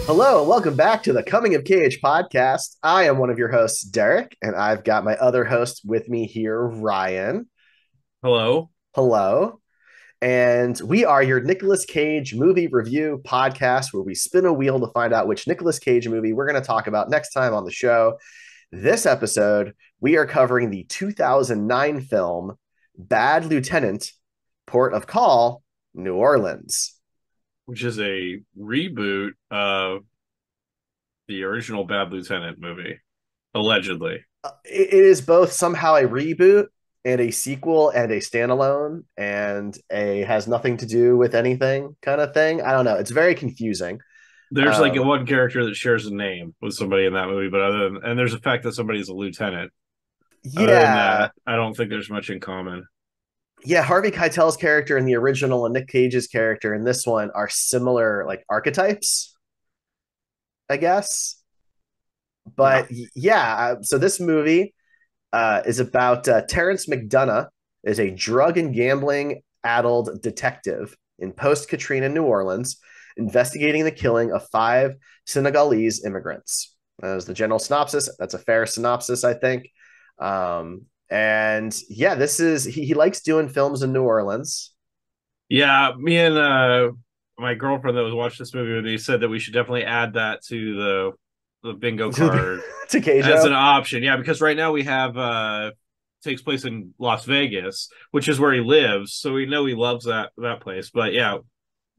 Hello and welcome back to the Coming of Cage podcast. I am one of your hosts, Derek, and I've got my other host with me here, Ryan. Hello. Hello. And we are your Nicolas Cage movie review podcast where we spin a wheel to find out which Nicolas Cage movie we're going to talk about next time on the show. This episode, we are covering the 2009 film Bad Lieutenant, Port of Call, New Orleans. Which is a reboot of the original Bad Lieutenant movie, allegedly. It is both somehow a reboot and a sequel and a standalone and a has nothing to do with anything kind of thing. I don't know. It's very confusing. There's like a Um, one character that shares a name with somebody in that movie, but and there's the fact that somebody's a lieutenant. Other than yeah, that, I don't think there's much in common. yeah. Harvey Keitel's character in the original and Nic Cage's character in this one are similar, like archetypes, I guess. Yeah. But yeah, so this movie is about Terrence McDonough is a drug and gambling addled detective in post Katrina New Orleans, investigating the killing of five Senegalese immigrants. That was the general synopsis. That's a fair synopsis, I think. And yeah, this is he likes doing films in New Orleans. Yeah, me and my girlfriend that was watching this movie with me said that we should definitely add that to the bingo card to as an Cajo. option. Yeah, because right now we have takes place in Las Vegas, which is where he lives, so we know he loves that place. But yeah,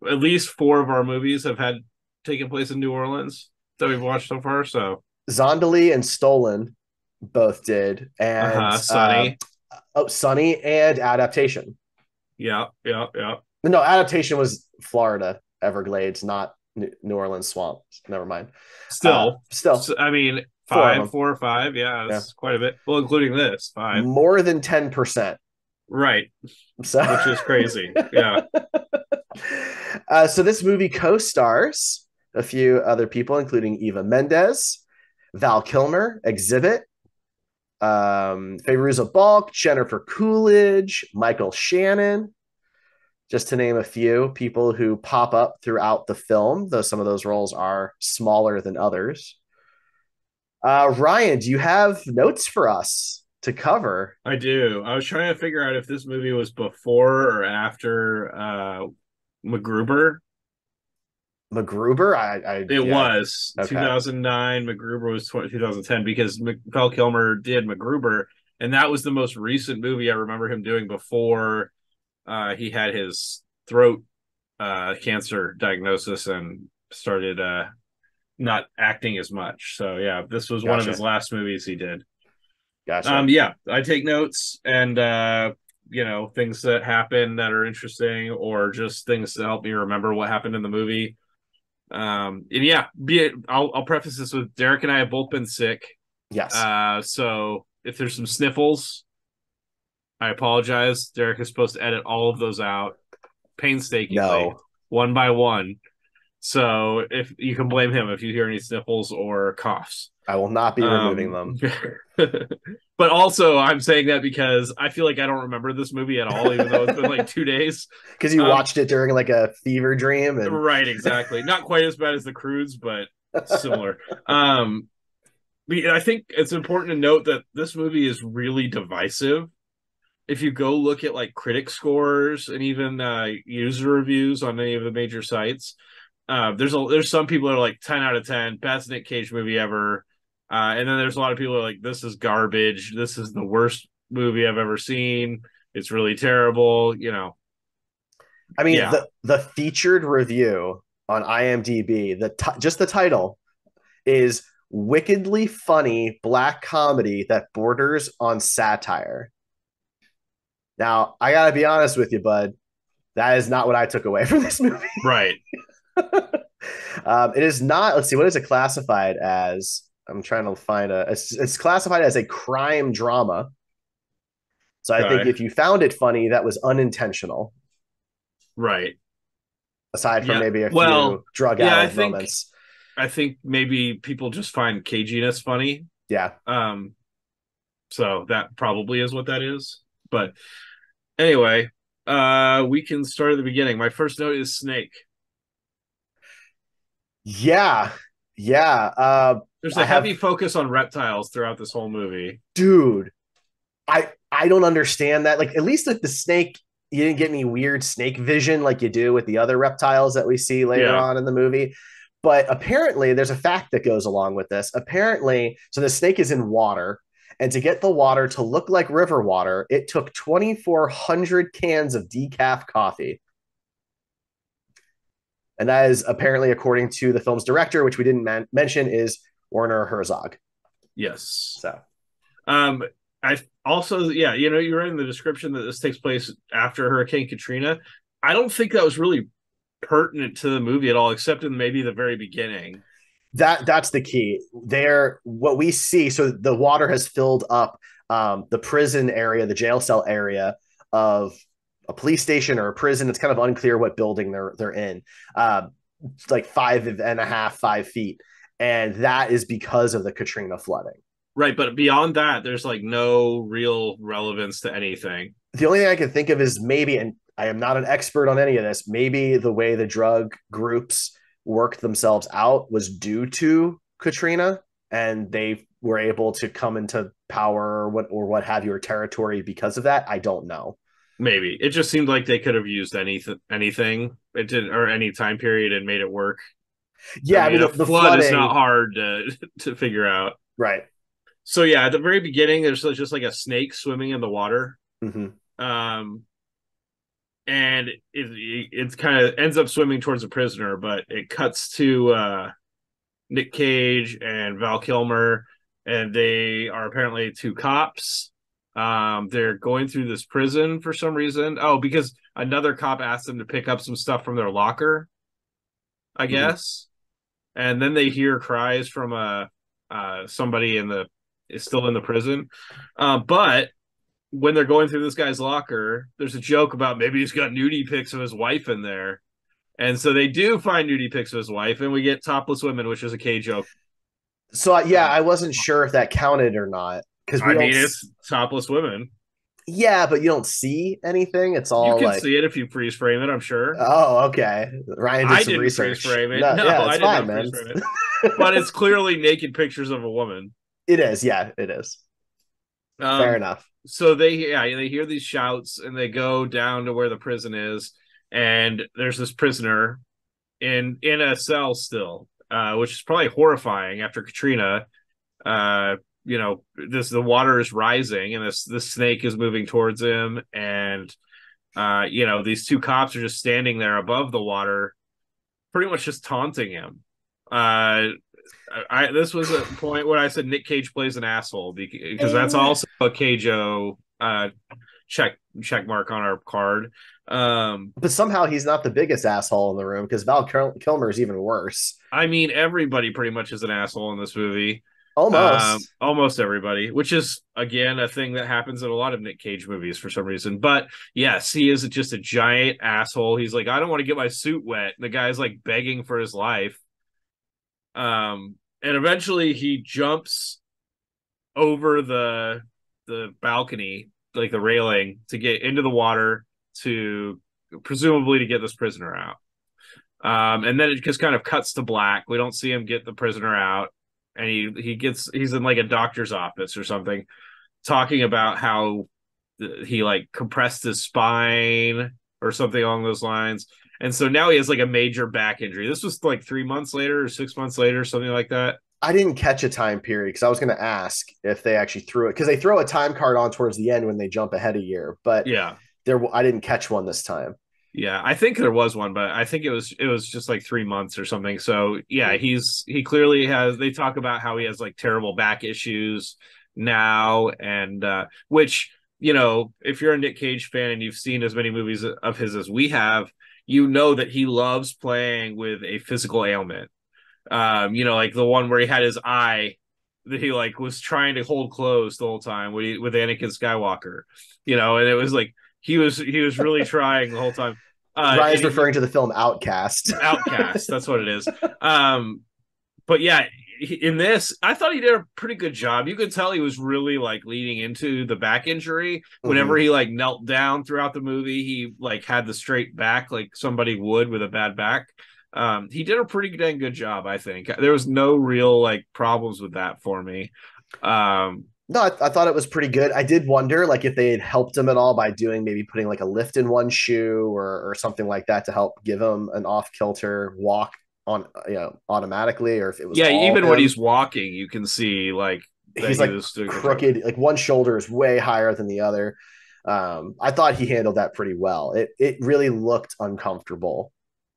at least four of our movies have had taken place in New Orleans that we've watched so far. So Zondali and Stolen both did, and Sunny. Sunny and Adaptation. Yeah, yeah, yeah. No, Adaptation was Florida Everglades, not New Orleans swamp. Never mind. Still, Still, I mean, four of five, them. 4 or 5. Yeah, Yeah, that's quite a bit. Well, including this, 5. more than 10%. Right, So, which is crazy. Yeah. so this movie co-stars a few other people, including Eva Mendes, Val Kilmer, Xzibit, Fairuza Balk, Jennifer Coolidge, Michael Shannon, just to name a few people who pop up throughout the film, though some of those roles are smaller than others. Ryan, do you have notes for us to cover? I do. I was trying to figure out if this movie was before or after MacGruber. MacGruber? It Yeah, was okay. 2009. MacGruber was 2010 because Val Kilmer did MacGruber, and that was the most recent movie I remember him doing before he had his throat cancer diagnosis and started not acting as much. So yeah, this was one of his Gotcha. last movies he did. Gotcha. Yeah, I take notes and things that happen that are interesting or just things to help me remember what happened in the movie. And yeah, I'll preface this with Derek and I have both been sick. Yes. So if there's some sniffles, I apologize. Derek is supposed to edit all of those out painstakingly, No, one by one. So if you can blame him if you hear any sniffles or coughs. I will not be removing Um, them but also I'm saying that because I feel like I don't remember this movie at all, even though it's been like 2 days. because you Um, watched it during like a fever dream and right, exactly. Not quite as bad as the Cruise, but similar. Um, I think it's important to note that this movie is really divisive. If you go look at like critic scores and even user reviews on any of the major sites, there's some people that are like 10 out of 10, best Nic Cage movie ever. And then there's a lot of people that are like, this is garbage. This is the worst movie I've ever seen. It's really terrible. I mean Yeah, the featured review on IMDb, just the title is wickedly funny black comedy that borders on satire. Now, I gotta be honest with you, bud. That is not what I took away from this movie. right. It is not. Let's see. What is it classified as? I'm trying to find a. It's classified as a crime drama. So I think Okay. if you found it funny, that was unintentional. Right. Aside from Yeah. maybe a Well, few yeah, I drug-addled think moments. I think maybe people just find caginess funny. Yeah. Um, so that probably is what that is. But anyway, we can start at the beginning. My first note is snake. Yeah, yeah. There's a I have, heavy focus on reptiles throughout this whole movie. dude. I don't understand that. Like, at least with the snake, you didn't get any weird snake vision like you do with the other reptiles that we see later Yeah. on in the movie. But apparently, there's a fact that goes along with this. Apparently, so the snake is in water, and to get the water to look like river water, it took 2,400 cans of decaf coffee. And that is apparently according to the film's director, which we didn't mention, is Werner Herzog. Yes. So Um, I also, yeah, you read in the description that this takes place after Hurricane Katrina. I don't think that was really pertinent to the movie at all, except in maybe the very beginning. that's the key. There, what we see. So the water has filled up the prison area, the jail cell area of a police station or a prison. It's kind of unclear what building they're in. It's like 5.5, 5 feet, and that is because of the Katrina flooding. Right, but beyond that, there's like no real relevance to anything. The only thing I can think of is maybe, and I am not an expert on any of this, maybe the way the drug groups worked themselves out was due to Katrina, and they were able to come into power or what have you, or territory because of that. I don't know. Maybe it just seemed like they could have used anything it didn't, or any time period, and made it work. I Yeah, I mean, mean a the flood is not flooding, hard to figure out. right? So yeah, at the very beginning, there's just like a snake swimming in the water. Mm-hmm. Um, and it kind of ends up swimming towards a prisoner, but it cuts to Nic Cage and Val Kilmer, and they are apparently two cops. They're going through this prison for some reason. Oh, because another cop asked them to pick up some stuff from their locker, I Mm-hmm. guess. And then they hear cries from somebody is still in the prison. But when they're going through this guy's locker, there's a joke about maybe he's got nudie pics of his wife in there. And so they do find nudie pics of his wife, and we get topless women, which is a K joke. So yeah, I wasn't sure if that counted or not because we I don't. mean, it's topless women. Yeah, but you don't see anything. It's You all can like, see it if you freeze frame it, I'm sure. oh, okay. Ryan did I some didn't freeze research. frame it. No, No, yeah, I it's did fine, not freeze man. frame it. But it's clearly naked pictures of a woman. It is. Yeah, it is. Fair Um, enough. so they hear these shouts and they go down to where the prison is, and there's this prisoner in a cell still, which is probably horrifying after Katrina. The water is rising and this snake is moving towards him, and these two cops are just standing there above the water, pretty much just taunting him. This was a point where I said Nic Cage plays an asshole because that's also a Cajo check mark on our card. But somehow he's not the biggest asshole in the room because Kilmer is even worse. I mean, everybody pretty much is an asshole in this movie. Almost. Almost everybody, which is again a thing that happens in a lot of Nic Cage movies for some reason. But yes, he is just a giant asshole. He's like, I don't want to get my suit wet. The guy's like begging for his life. And eventually he jumps over the balcony, like the railing, to get into the water to presumably to get this prisoner out. And then it just kind of cuts to black. We don't see him get the prisoner out, and he's in like a doctor's office or something, talking about how he like compressed his spine or something along those lines. And so now he has like a major back injury. This was like 3 months later or 6 months later, something like that. I didn't catch a time period because I was going to ask if they actually threw it because they throw a time card on towards the end when they jump ahead a year, but Yeah. I didn't catch one this time. Yeah, I think there was one, but I think it was just like 3 months or something. So yeah, Mm. he clearly has. They talk about how he has like terrible back issues now, and which if you're a Nic Cage fan and you've seen as many movies of his as we have, you know that he loves playing with a physical ailment. Like the one where he had his eye that he like was trying to hold closed the whole time with Anakin Skywalker, and it was like he was really trying the whole time. Ryan's And referring to the film Outcast. Outcast, that's what it is. But yeah, in this, I thought he did a pretty good job. You could tell he was really like leading into the back injury. Whenever Mm-hmm. he like knelt down throughout the movie, he like had the straight back like somebody would with a bad back. He did a pretty dang good job, I think. There was no real like problems with that for me. No, I thought it was pretty good. I did wonder like if they had helped him at all by doing maybe putting like a lift in one shoe or something like that to help give him an off kilter walk on automatically, or if it was Yeah, all even when him. he's walking, you can see like that He's he like was doing a good job. crooked, like one shoulder is way higher than the other. I thought he handled that pretty well. It really looked uncomfortable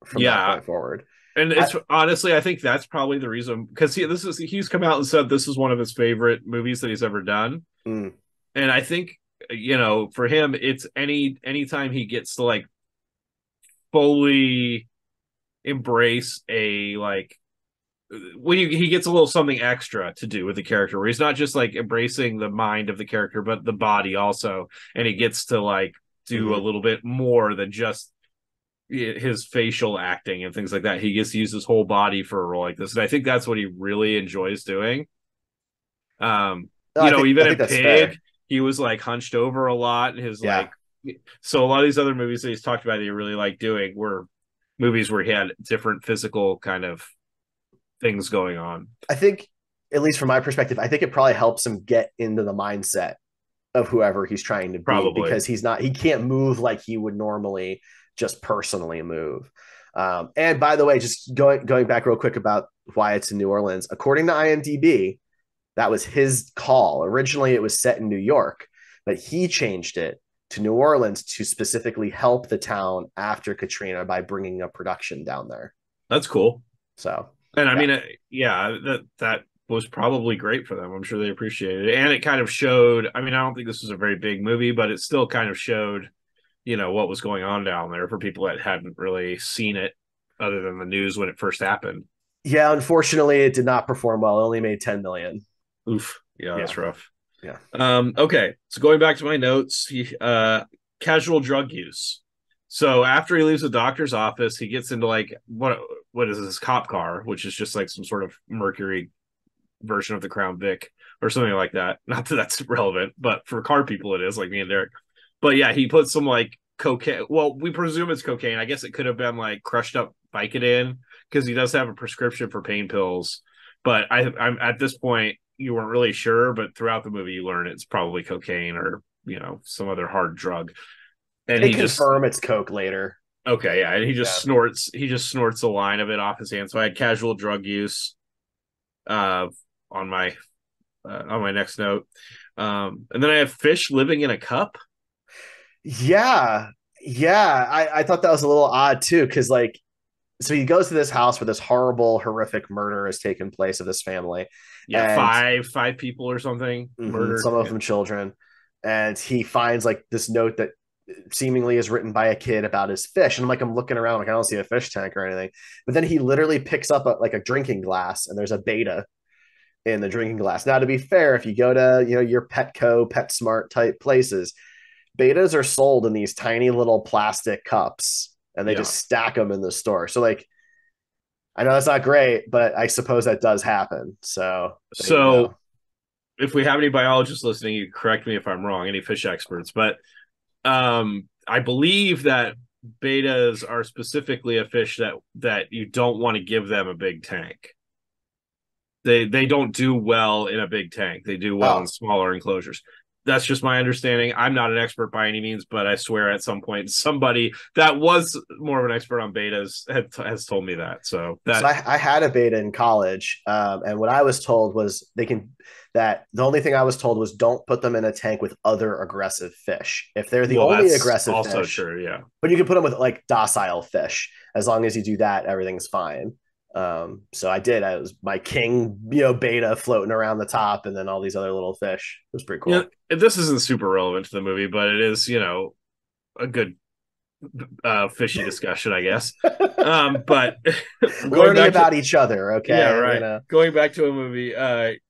from that Yeah, point forward. and I it's honestly, I think that's probably the reason because he's come out and said this is one of his favorite movies that he's ever done, mm, and I think for him, it's anytime he gets to like fully embrace a like when he gets a little something extra to do with the character where he's not just like embracing the mind of the character but the body also, and he gets to like do a mm-hmm. little bit more than just his facial acting and things like that. He gets to use his whole body for a role like this, and I think that's what he really enjoys doing. No, I think Even I think in that's fair. Pig, he was like hunched over a lot, and his Yeah, like so a lot of these other movies that he's talked about that he really like doing were movies where he had different physical kind of things going on. I think at least from my perspective, I think it probably helps him get into the mindset of whoever he's trying to be Probably. because he can't move like he would normally just personally move. And by the way, just going back real quick about why it's in New Orleans, according to IMDb, that was his call. Originally, it was set in New York, but he changed it to New Orleans to specifically help the town after Katrina by bringing a production down there. That's cool. So, And I yeah, mean, yeah, that was probably great for them. I'm sure they appreciated it, and it kind of showed. I mean, I don't think this was a very big movie, but it still kind of showed, what was going on down there for people that hadn't really seen it other than the news when it first happened. yeah. Unfortunately, it did not perform well. It only made 10 million. Oof, yeah, Yeah, that's rough. yeah. Okay, so going back to my notes, casual drug use. So after he leaves the doctor's office, he gets into like what is this cop car, which is just like some sort of Mercury version of the Crown Vic or something like that. Not that that's relevant, but for car people it is, like me and Derek. But yeah, he puts some like cocaine. Well, we presume it's cocaine. I guess it could have been like crushed up Vicodin because he does have a prescription for pain pills. But I'm at this point you weren't really sure, but throughout the movie you learn it's probably cocaine or some other hard drug. And They he just confirm it's coke later. okay, yeah, and Yeah. he just snorts a line of it off his hand. So I had casual drug use uh on my next note. And then I have fish living in a cup. Yeah. Yeah. I thought that was a little odd too, because like, so he goes to this house where this horrible, horrific murder has taken place of this family. Yeah, And five people or something murdered. some of Yeah, them children. And he finds like this note that seemingly is written by a kid about his fish. And I'm looking around, like I don't see a fish tank or anything. But then he literally picks up like a drinking glass, and there's a beta in the drinking glass. Now, to be fair, if you go to your Petco, PetSmart type places, betas are sold in these tiny little plastic cups, and they yeah. just stack them in the store. So like, I know that's not great, but I suppose that does happen. So there you So go. if we have any biologists listening, you correct me if I'm wrong, any fish experts, but I believe that betas are specifically a fish that you don't want to give them a big tank. They don't do well in a big tank. They do well in Oh, smaller enclosures. That's just my understanding. I'm not an expert by any means, but I swear at some point somebody that was more of an expert on betas has told me that. So so that I had a beta in college, and what I was told was that the only thing I was told was don't put them in a tank with other aggressive fish. If they're the well, only that's aggressive also fish, true. Yeah. but you can put them with like docile fish. As long as you do that, everything's fine. So I did. I was my king, beta floating around the top, and then all these other little fish. It was pretty Yeah, cool. this isn't super relevant to the movie, but it is, a good fishy discussion, I guess. But going Learning back to about each other. yeah, Okay, right. Going back to a movie.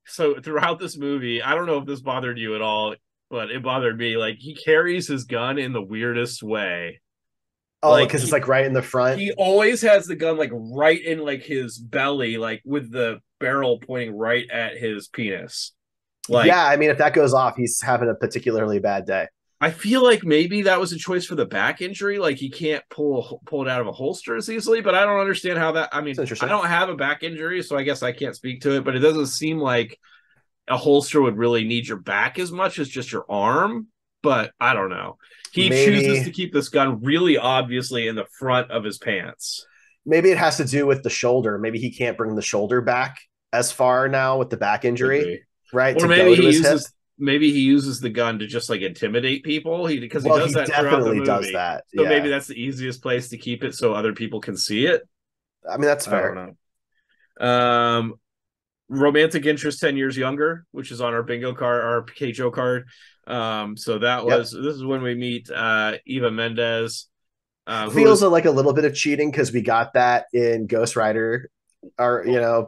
So throughout this movie, I don't know if this bothered you at all, but it bothered me. Like he carries his gun in the weirdest way. Oh, Like because it's like right in the front. he always has the gun like right in like his belly, like with the barrel pointing right at his penis. Like Yeah, I mean, if that goes off, he's having a particularly bad day. I feel like maybe that was a choice for the back injury. Like he can't pull it out of a holster as easily, but I don't understand how that. I It's mean, I interesting. don't have a back injury, so I guess I can't speak to it. But it doesn't seem like a holster would really need your back as much as just your arm. But I don't know. He chooses to Maybe keep this gun really obviously in the front of his pants. maybe it has to do with the shoulder. Maybe he can't bring the shoulder back as far now with the back Could injury, be, right? or To go to his hip. maybe he uses the gun to just like intimidate people. Because he Well, does he that throughout the definitely does movie. that. So maybe Yeah. that's the easiest place to keep it so other people can see it. I mean, that's I don't fair. know. Romantic interest 10 years younger, which is on our bingo card, our KJO card. So Yep. this is when we meet Eva Mendes, who Feels is like a little bit of cheating because we got that in Ghost Rider, or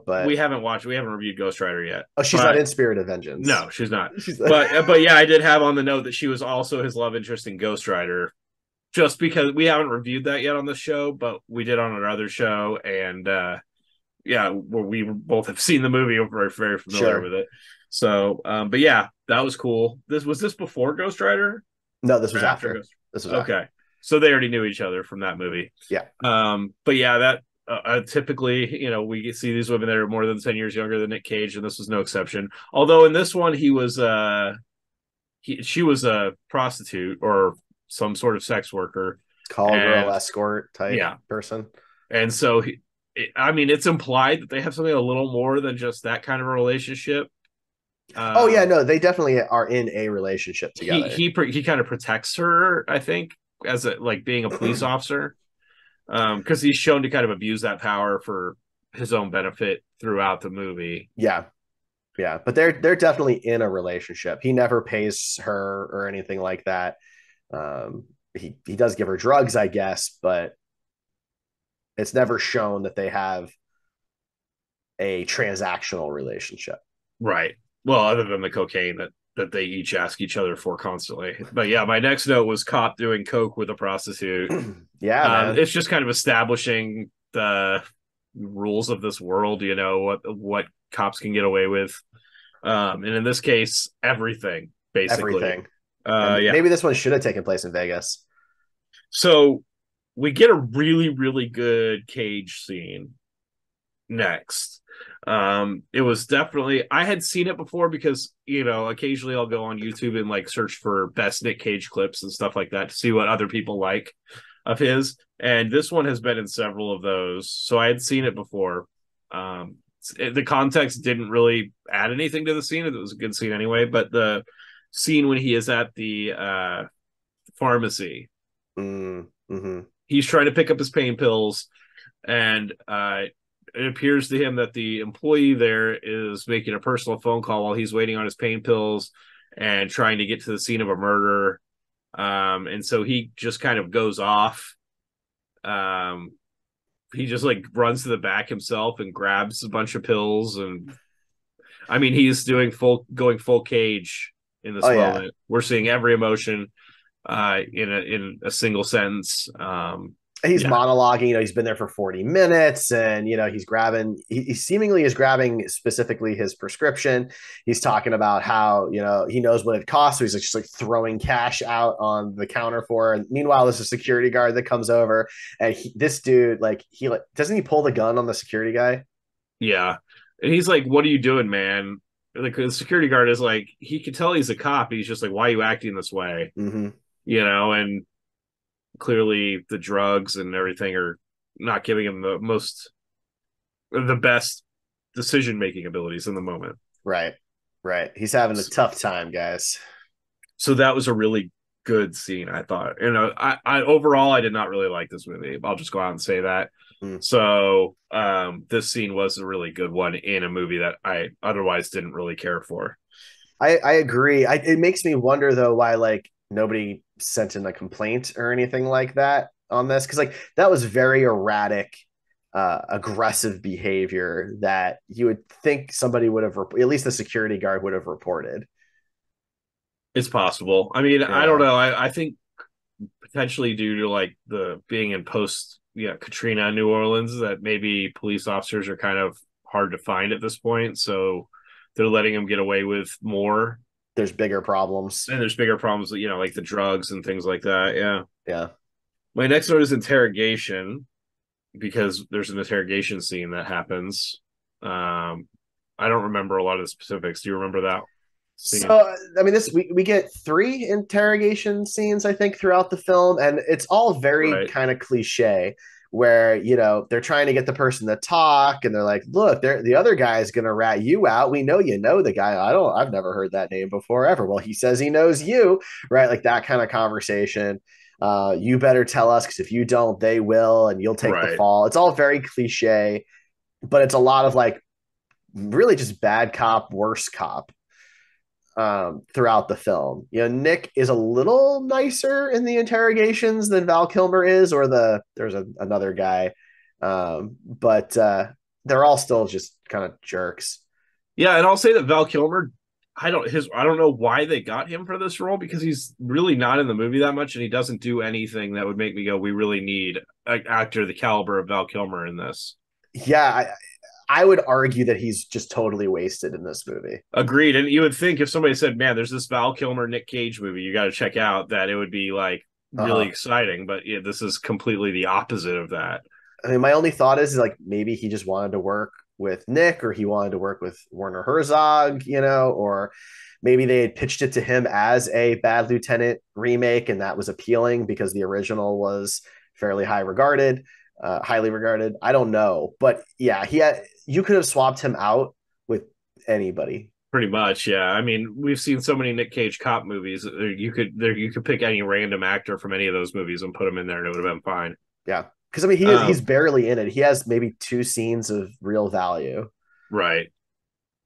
but we haven't reviewed Ghost Rider yet. oh, she's not But in Spirit of Vengeance. no, she's not. She's But yeah, I did have on the note that she was also his love interest in Ghost Rider. Just because we haven't reviewed that yet on the show, but we did on another show, and yeah, we both have seen the movie. We're very, very familiar sure. with it. So, but yeah, that was cool. This before Ghost Rider No, this or was after after. Ghost? This was Okay, after. so they already knew each other from that movie. Yeah. But yeah, that typically, we see these women that are more than 10 years younger than Nic Cage, and this was no exception. Although in this one, she was a prostitute or some sort of sex worker, Call girl and escort type yeah, person. and so I mean, it's implied that they have something a little more than just that kind of a relationship. Oh yeah, Um, no, they definitely are in a relationship together. he kind of protects her, I think, as a like being a police officer, because he's shown to kind of abuse that power for his own benefit throughout the movie. Yeah. Yeah, but they're definitely in a relationship. He never pays her or anything like that. He does give her drugs, I guess, but it's never shown that they have a transactional relationship. Right. Well, other than the cocaine that they each ask each other for constantly. But yeah, my next note was cop doing coke with a prostitute. Yeah, man. It's just kind of establishing the rules of this world. What cops can get away with, and in this case, everything basically. Everything. And Yeah. maybe this one should have taken place in Vegas. So we get a really really good Cage scene next. It was definitely I had seen it before because occasionally I'll go on YouTube and like search for best Nic Cage clips and stuff like that to see what other people like of his, and this one has been in several of those, so I had seen it before. The context didn't really add anything to the scene. It was a good scene anyway, but the scene when he is at the pharmacy, Mm-hmm. he's trying to pick up his pain pills, and it appears to him that the employee there is making a personal phone call while he's waiting on his pain pills and trying to get to the scene of a murder. And so he just kind of goes off. He just like runs to the back himself and grabs a bunch of pills. And I mean, he's going full Cage in this Oh yeah. moment. We're seeing every emotion in a single sentence. He's Yeah. monologuing, he's been there for 40 minutes and, he's grabbing, he seemingly is grabbing specifically his prescription. He's talking about how, he knows what it costs. So he's just like throwing cash out on the counter for her. And meanwhile, there's a security guard that comes over and this dude, doesn't he pull the gun on the security guy? Yeah. And he's like, "What are you doing, man?" Like the security guard is like, he can tell he's a cop. He's just like, "Why are you acting this way?" Mm-hmm. And clearly the drugs and everything are not giving him the best decision making abilities in the moment. Right. Right. He's having a tough time, guys. So that was a really good scene, I thought. I overall I did not really like this movie. I'll just go out and say that. Mm. So this scene was a really good one in a movie that I otherwise didn't really care for. I agree. It makes me wonder though why nobody sent in a complaint or anything like that on this because that was very erratic, aggressive behavior that you would think somebody would have at least the security guard would have reported. It's possible. I mean, I don't Yeah. know. I think potentially due to like the being in post Katrina New Orleans that maybe police officers are kind of hard to find at this point, so they're letting them get away with more. there's bigger problems. And there's bigger problems, like the drugs and things like that. Yeah. Yeah. My next note is interrogation, because there's an interrogation scene that happens. I don't remember a lot of the specifics. Do you remember that scene? So I mean, this we get three interrogation scenes, I think, throughout the film, and it's all very Right. kind of cliche. Where they're trying to get the person to talk, and they're like, "Look, the other guy is gonna rat you out. We know you know the guy. I've never heard that name before ever. Well, he says he knows you, right? Like that kind of conversation. You better tell us because if you don't, they will, and you'll take the Right. fall. It's all very cliche, but it's a lot of like really just bad cop, worse cop throughout the film. Nick is a little nicer in the interrogations than Val Kilmer is, or there's another guy, but they're all still just kind of jerks. Yeah, and I'll say that Val Kilmer, I don't know why they got him for this role, because he's really not in the movie that much, and he doesn't do anything that would make me go, we really need an actor the caliber of Val Kilmer in this. Yeah, I would argue that he's just totally wasted in this movie. Agreed. And you would think if somebody said, man, there's this Val Kilmer Nic Cage movie you got to check out, that it would be like really Uh-huh. exciting, but yeah, this is completely the opposite of that. I mean, my only thought is like maybe he just wanted to work with Nick, or he wanted to work with Werner Herzog, or maybe they had pitched it to him as a Bad Lieutenant remake, and that was appealing because the original was fairly highly regarded. I don't know, but yeah, you could have swapped him out with anybody. Pretty much, yeah. I mean, we've seen so many Nic Cage cop movies. You could pick any random actor from any of those movies and put him in there, and it would have been fine. Yeah, because I mean he's Um, barely in it. He has maybe two scenes of real value. right.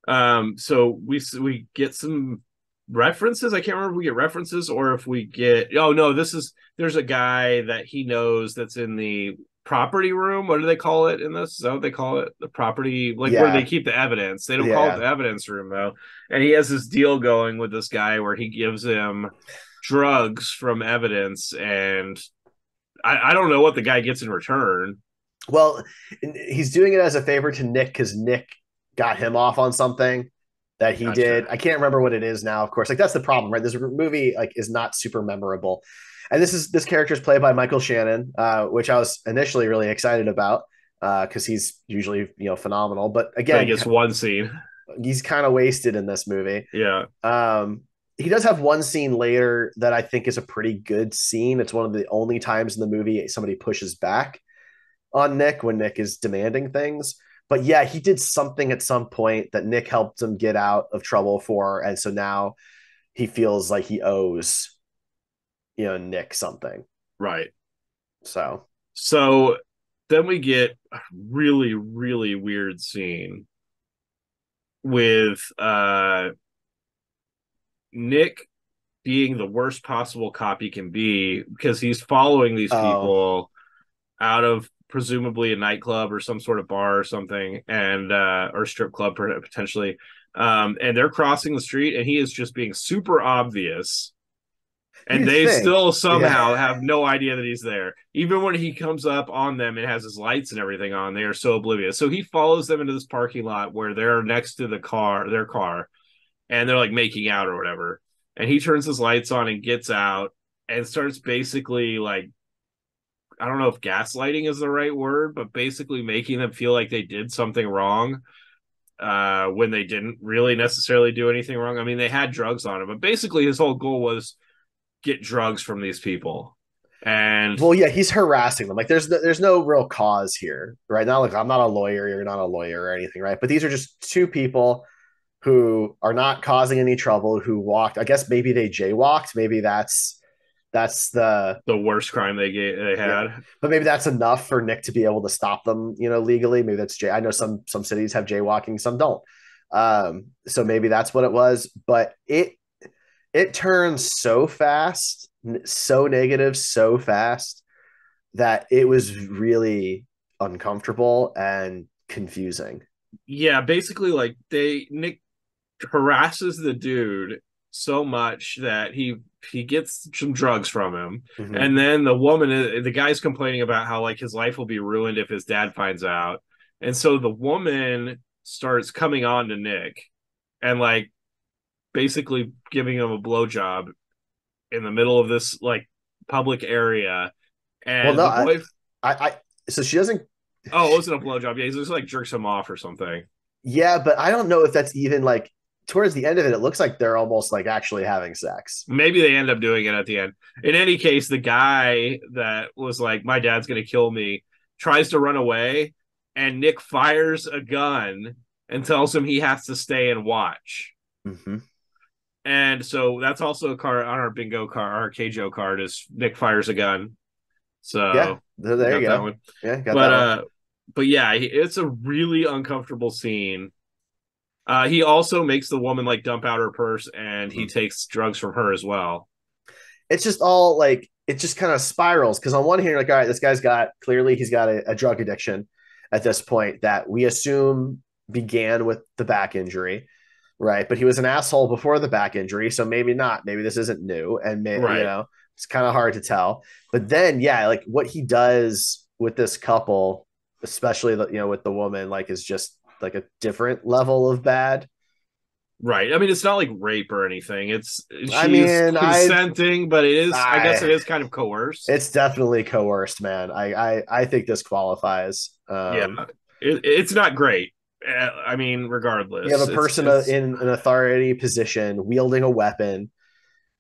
So we get some references. I can't remember if we get references or if we get. Oh no, there's a guy that he knows that's in the property room. What do they call it in this? Is that what they call it? The property, like where they Yeah, keep the evidence. They don't call it yeah. the evidence room though. And he has this deal going with this guy where he gives him drugs from evidence, and I don't know what the guy gets in return. Well, he's doing it as a favor to Nick because Nick got him off on something that he Gotcha. did. I can't remember what it is now, of course. Like that's the problem, right? This movie like is not super memorable. And this character is played by Michael Shannon, which I was initially really excited about because he's usually phenomenal. But But he again, gets one scene. he's kind of wasted in this movie. Yeah. He does have one scene later that I think is a pretty good scene. It's one of the only times in the movie somebody pushes back on Nick when Nick is demanding things. But yeah, he did something at some point that Nick helped him get out of trouble for, and so now he feels like he owes Nick something. Right. So So then we get a really, really weird scene with Nick being the worst possible cop he can be, because he's following these oh, people out of presumably a nightclub or some sort of bar or something, and or strip club potentially. And they're crossing the street, and he is just being super obvious, and you they think, still yeah. somehow have no idea that he's there. Even when he comes up on them and has his lights and everything on, they are so oblivious. So he follows them into this parking lot where they're next to their car, and they're like making out or whatever. And he turns his lights on and gets out and starts basically like, I don't know if gaslighting is the right word, but basically making them feel like they did something wrong when they didn't really necessarily do anything wrong. I mean, they had drugs on him, but basically his whole goal was get drugs from these people. And Well, yeah, he's harassing them. Like there's no real cause here, right? Not like I'm not a lawyer, you're not a lawyer or anything, right? But these are just two people who are not causing any trouble, who walked. I guess maybe they jaywalked. Maybe that's the the worst crime they yeah. had. But maybe that's enough for Nick to be able to stop them, legally. Maybe that's I know some cities have jaywalking, some don't. So maybe that's what it was. But it turns so fast, so negative, so fast that it was really uncomfortable and confusing. Yeah, basically like Nick harasses the dude so much that he gets some drugs from him, Mm-hmm. and then the guy's complaining about how like his life will be ruined if his dad finds out, and so the woman starts coming on to Nick and like basically giving him a blowjob in the middle of this like public area, Well, and no, the boy. I so she doesn't. Oh, it wasn't a blowjob. Yeah, he's just like jerks him off or something. Yeah, but I don't know if that's even like towards the end of it. It looks like they're almost like actually having sex. Maybe they end up doing it at the end. In any case, the guy that was like, "My dad's gonna kill me," tries to run away, and Nick fires a gun and tells him he has to stay and watch. Mm-hmm. And so that's also a card on our bingo card, our KJO card is Nick fires a gun. Yeah, So there you got that go. one. Yeah, got But that one. but yeah, it's a really uncomfortable scene. He also makes the woman like dump out her purse, and he Mhm. takes drugs from her as well. It's just all like it just kind of spirals because on one hand, you're like, all right, this guy's got clearly he's got a drug addiction at this point that we assume began with the back injury, right? But he was an asshole before the back injury, so maybe not. Maybe this isn't new, and Right, it's kind of hard to tell. But then, yeah, like what he does with this couple, especially with the woman, like is just like a different level of bad. right. I mean, it's not like rape or anything. It's I she's mean, consenting, but it is. I guess it I is kind of coerced. it's definitely coerced, man. I think this qualifies. Yeah, it's not great. I mean, You have regardless, a person it's in an authority position wielding a weapon,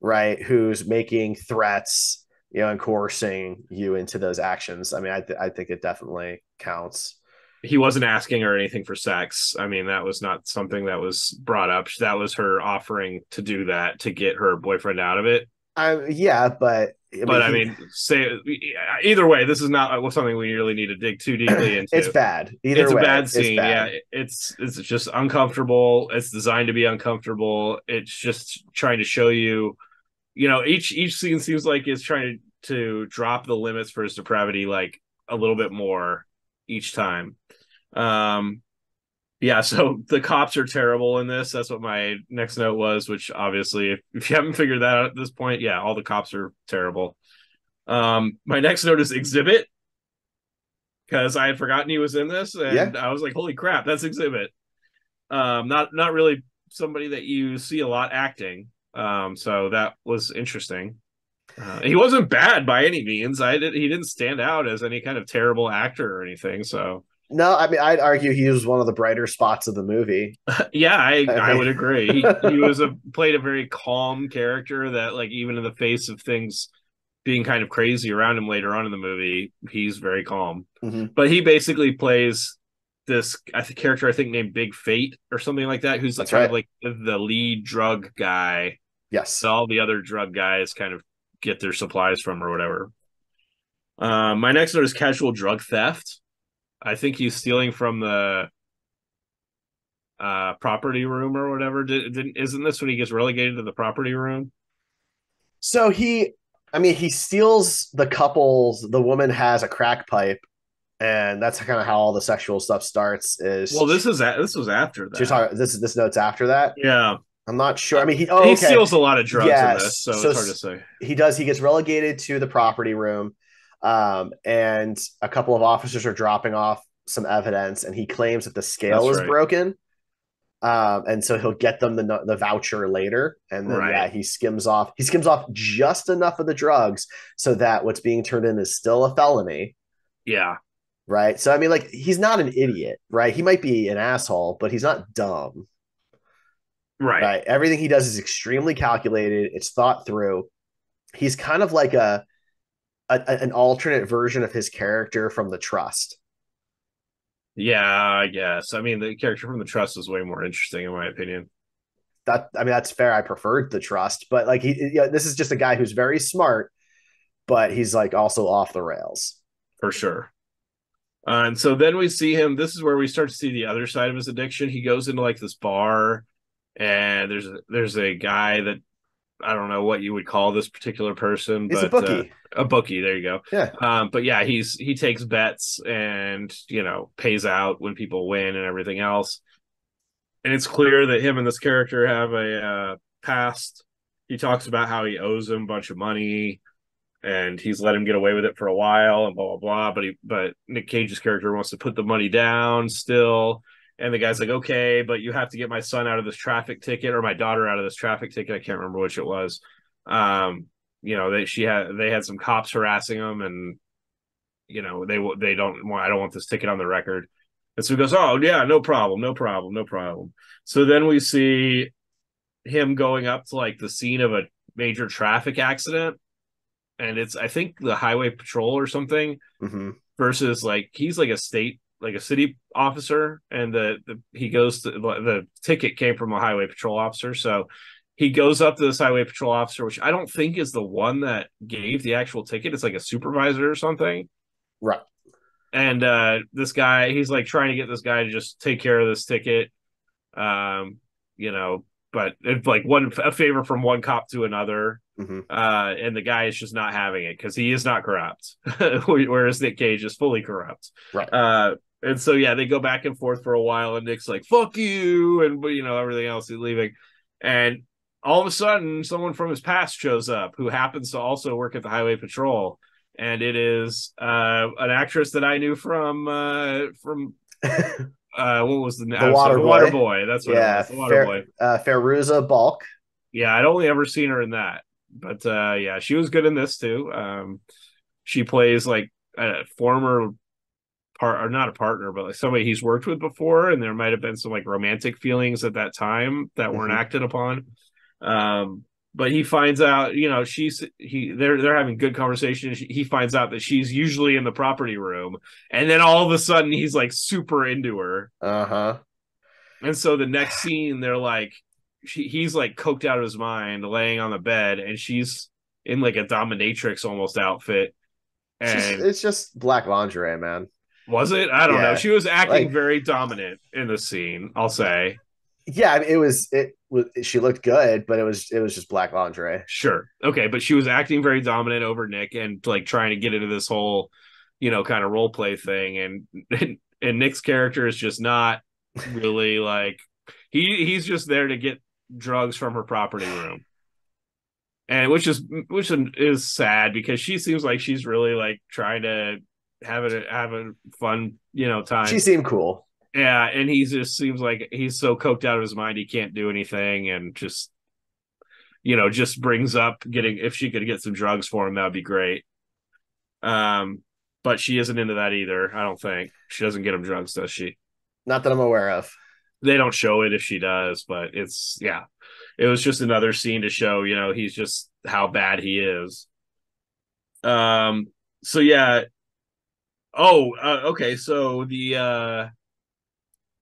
right? Who's making threats, and coercing you into those actions. I mean, I think it definitely counts. he wasn't asking her anything for sex. I mean, that was not something that was brought up. That was her offering to do that to get her boyfriend out of it. Yeah, but I mean, But I mean, say either way, this is not something we really need to dig too deeply it's into. bad. It's Either a way, bad it's scene. Yeah, bad. it's just uncomfortable. It's designed to be uncomfortable. It's just trying to show you, each scene seems like it's trying to drop the limits for his depravity like a little bit more each time. Um, yeah, so the cops are terrible in this. That's what my next note was, which obviously, if you haven't figured that out at this point, yeah, all the cops are terrible. My next note is Xzibit because I had forgotten he was in this, Yeah. and I was like, "Holy crap, that's Xzibit!" Not really somebody that you see a lot acting. So that was interesting. He wasn't bad by any means. He didn't stand out as any kind of terrible actor or anything. So No, I mean, I'd argue he was one of the brighter spots of the movie. yeah, I I mean, would agree. He played a very calm character that like even in the face of things being kind of crazy around him later on in the movie, he's very calm. mhm. But he basically plays this character I think named Big Fate or something like that, who's That's kind of right. like the lead drug guy that Yes. all the other drug guys kind of get their supplies from or whatever. My next note is casual drug theft. I think he's stealing from the property room or whatever. Isn't this when he gets relegated to the property room? So I mean, he steals the couples. The woman has a crack pipe, and that's kind of how all the sexual stuff starts. Well, this was after She's that. talking. This note's after that. Yeah, I'm not sure. I mean, he okay. steals a lot of drugs in this, Yes. so So it's hard to say. he does. He gets relegated to the property room, and a couple of officers are dropping off some evidence, and he claims that the scale That's is right. broken. And so he'll get them the voucher later, and then Right. yeah, he skims off. He skims off just enough of the drugs so that what's being turned in is still a felony, Yeah. right? So I mean, like he's not an idiot, right? He might be an asshole, but he's not dumb, Right. right? Everything he does is extremely calculated. It's thought through. He's kind of like an alternate version of his character from The Trust. Yeah, I guess. I mean, the character from the Trust is way more interesting, in my opinion, That I mean, that's fair. I preferred The Trust, but like this is just a guy who's very smart, but he's like also off the rails. for sure. And so then we see him. This is where we start to see the other side of his addiction. He goes into like this bar, and there's a guy that I don't know what you would call this particular person, He's a but bookie. a bookie. There you go. Yeah. But yeah, he takes bets and pays out when people win and everything else. And it's clear that him and this character have a past. He talks about how he owes him a bunch of money, and he's let him get away with it for a while, and blah blah blah. But Nic Cage's character wants to put the money down still, And the guy's like, okay, but you have to get my son out of this traffic ticket or my daughter out of this traffic ticket. I can't remember which it was. They had some cops harassing him, and they don't want, I don't want this ticket on the record. And so he goes, oh yeah, no problem, no problem, no problem. So then we see him going up to like the scene of a major traffic accident, and it's I think the highway patrol or something versus like he's like a city officer, and he goes to the ticket came from a highway patrol officer, so he goes up to this highway patrol officer, which I don't think is the one that gave the actual ticket. It's like a supervisor or something. Right. And this guy, he's like trying to get this guy to just take care of this ticket. You know, but it's like a favor from one cop to another. And the guy is just not having it because he is not corrupt, whereas Nic Cage is fully corrupt. Right. And so yeah, they go back and forth for a while, and Nick's like "fuck you," and everything else is leaving, and all of a sudden, someone from his past shows up who happens to also work at the highway patrol, and it is an actress that I knew from what was the Water Boy. That's what it was. The Water Boy. Fairuza Balk. Yeah, I'd only ever seen her in that, but yeah, she was good in this too. She plays like a former or not a partner, but like somebody he's worked with before, and there might have been some like romantic feelings at that time that weren't acted upon. But he finds out, they're having good conversation. He finds out that she's usually in the property room, and then all of a sudden he's like super into her. And so the next scene, they're like, he's like coked out of his mind, laying on the bed, and she's in like a dominatrix almost outfit. And it's just black lingerie, man. Was it? I don't know. She was acting very dominant in the scene, I'll say. Yeah, it was. She looked good, but it was just black lingerie. Sure. Okay, but she was acting very dominant over Nick and like trying to get into this whole, kind of role play thing. And Nick's character is just not really like he's just there to get drugs from her property room. And which is sad because she seems like she's really like trying to have a fun, time. She seemed cool. Yeah, and he just seems like he's so coked out of his mind he can't do anything, and just brings up if she could get some drugs for him, that would be great. But she isn't into that either, I don't think. She doesn't get him drugs, does she? Not that I'm aware of. They don't show it if she does, but it was just another scene to show, he's just how bad he is. So yeah. Okay. So the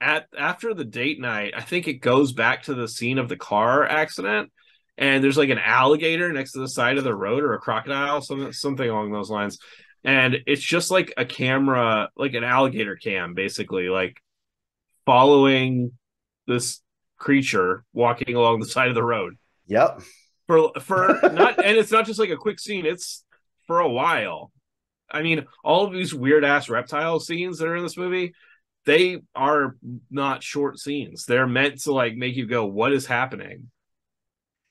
after the date night, I think it goes back to the scene of the car accident, and there's like an alligator next to the side of the road, or a crocodile, something along those lines. And it's just like a camera, like an alligator cam, basically, like following this creature walking along the side of the road. Yep. For not, and it's not just like a quick scene, it's for a while. I mean, all of these weird ass reptile scenes that are in this movie, they are not short scenes. They're meant to like make you go, what is happening?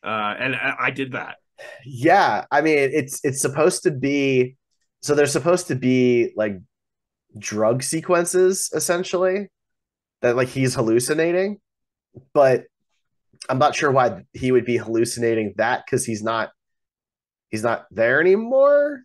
And I did that. Yeah. I mean, it's supposed to be, so there's supposed to be like drug sequences essentially that like he's hallucinating, but I'm not sure why he would be hallucinating that, because he's not there anymore,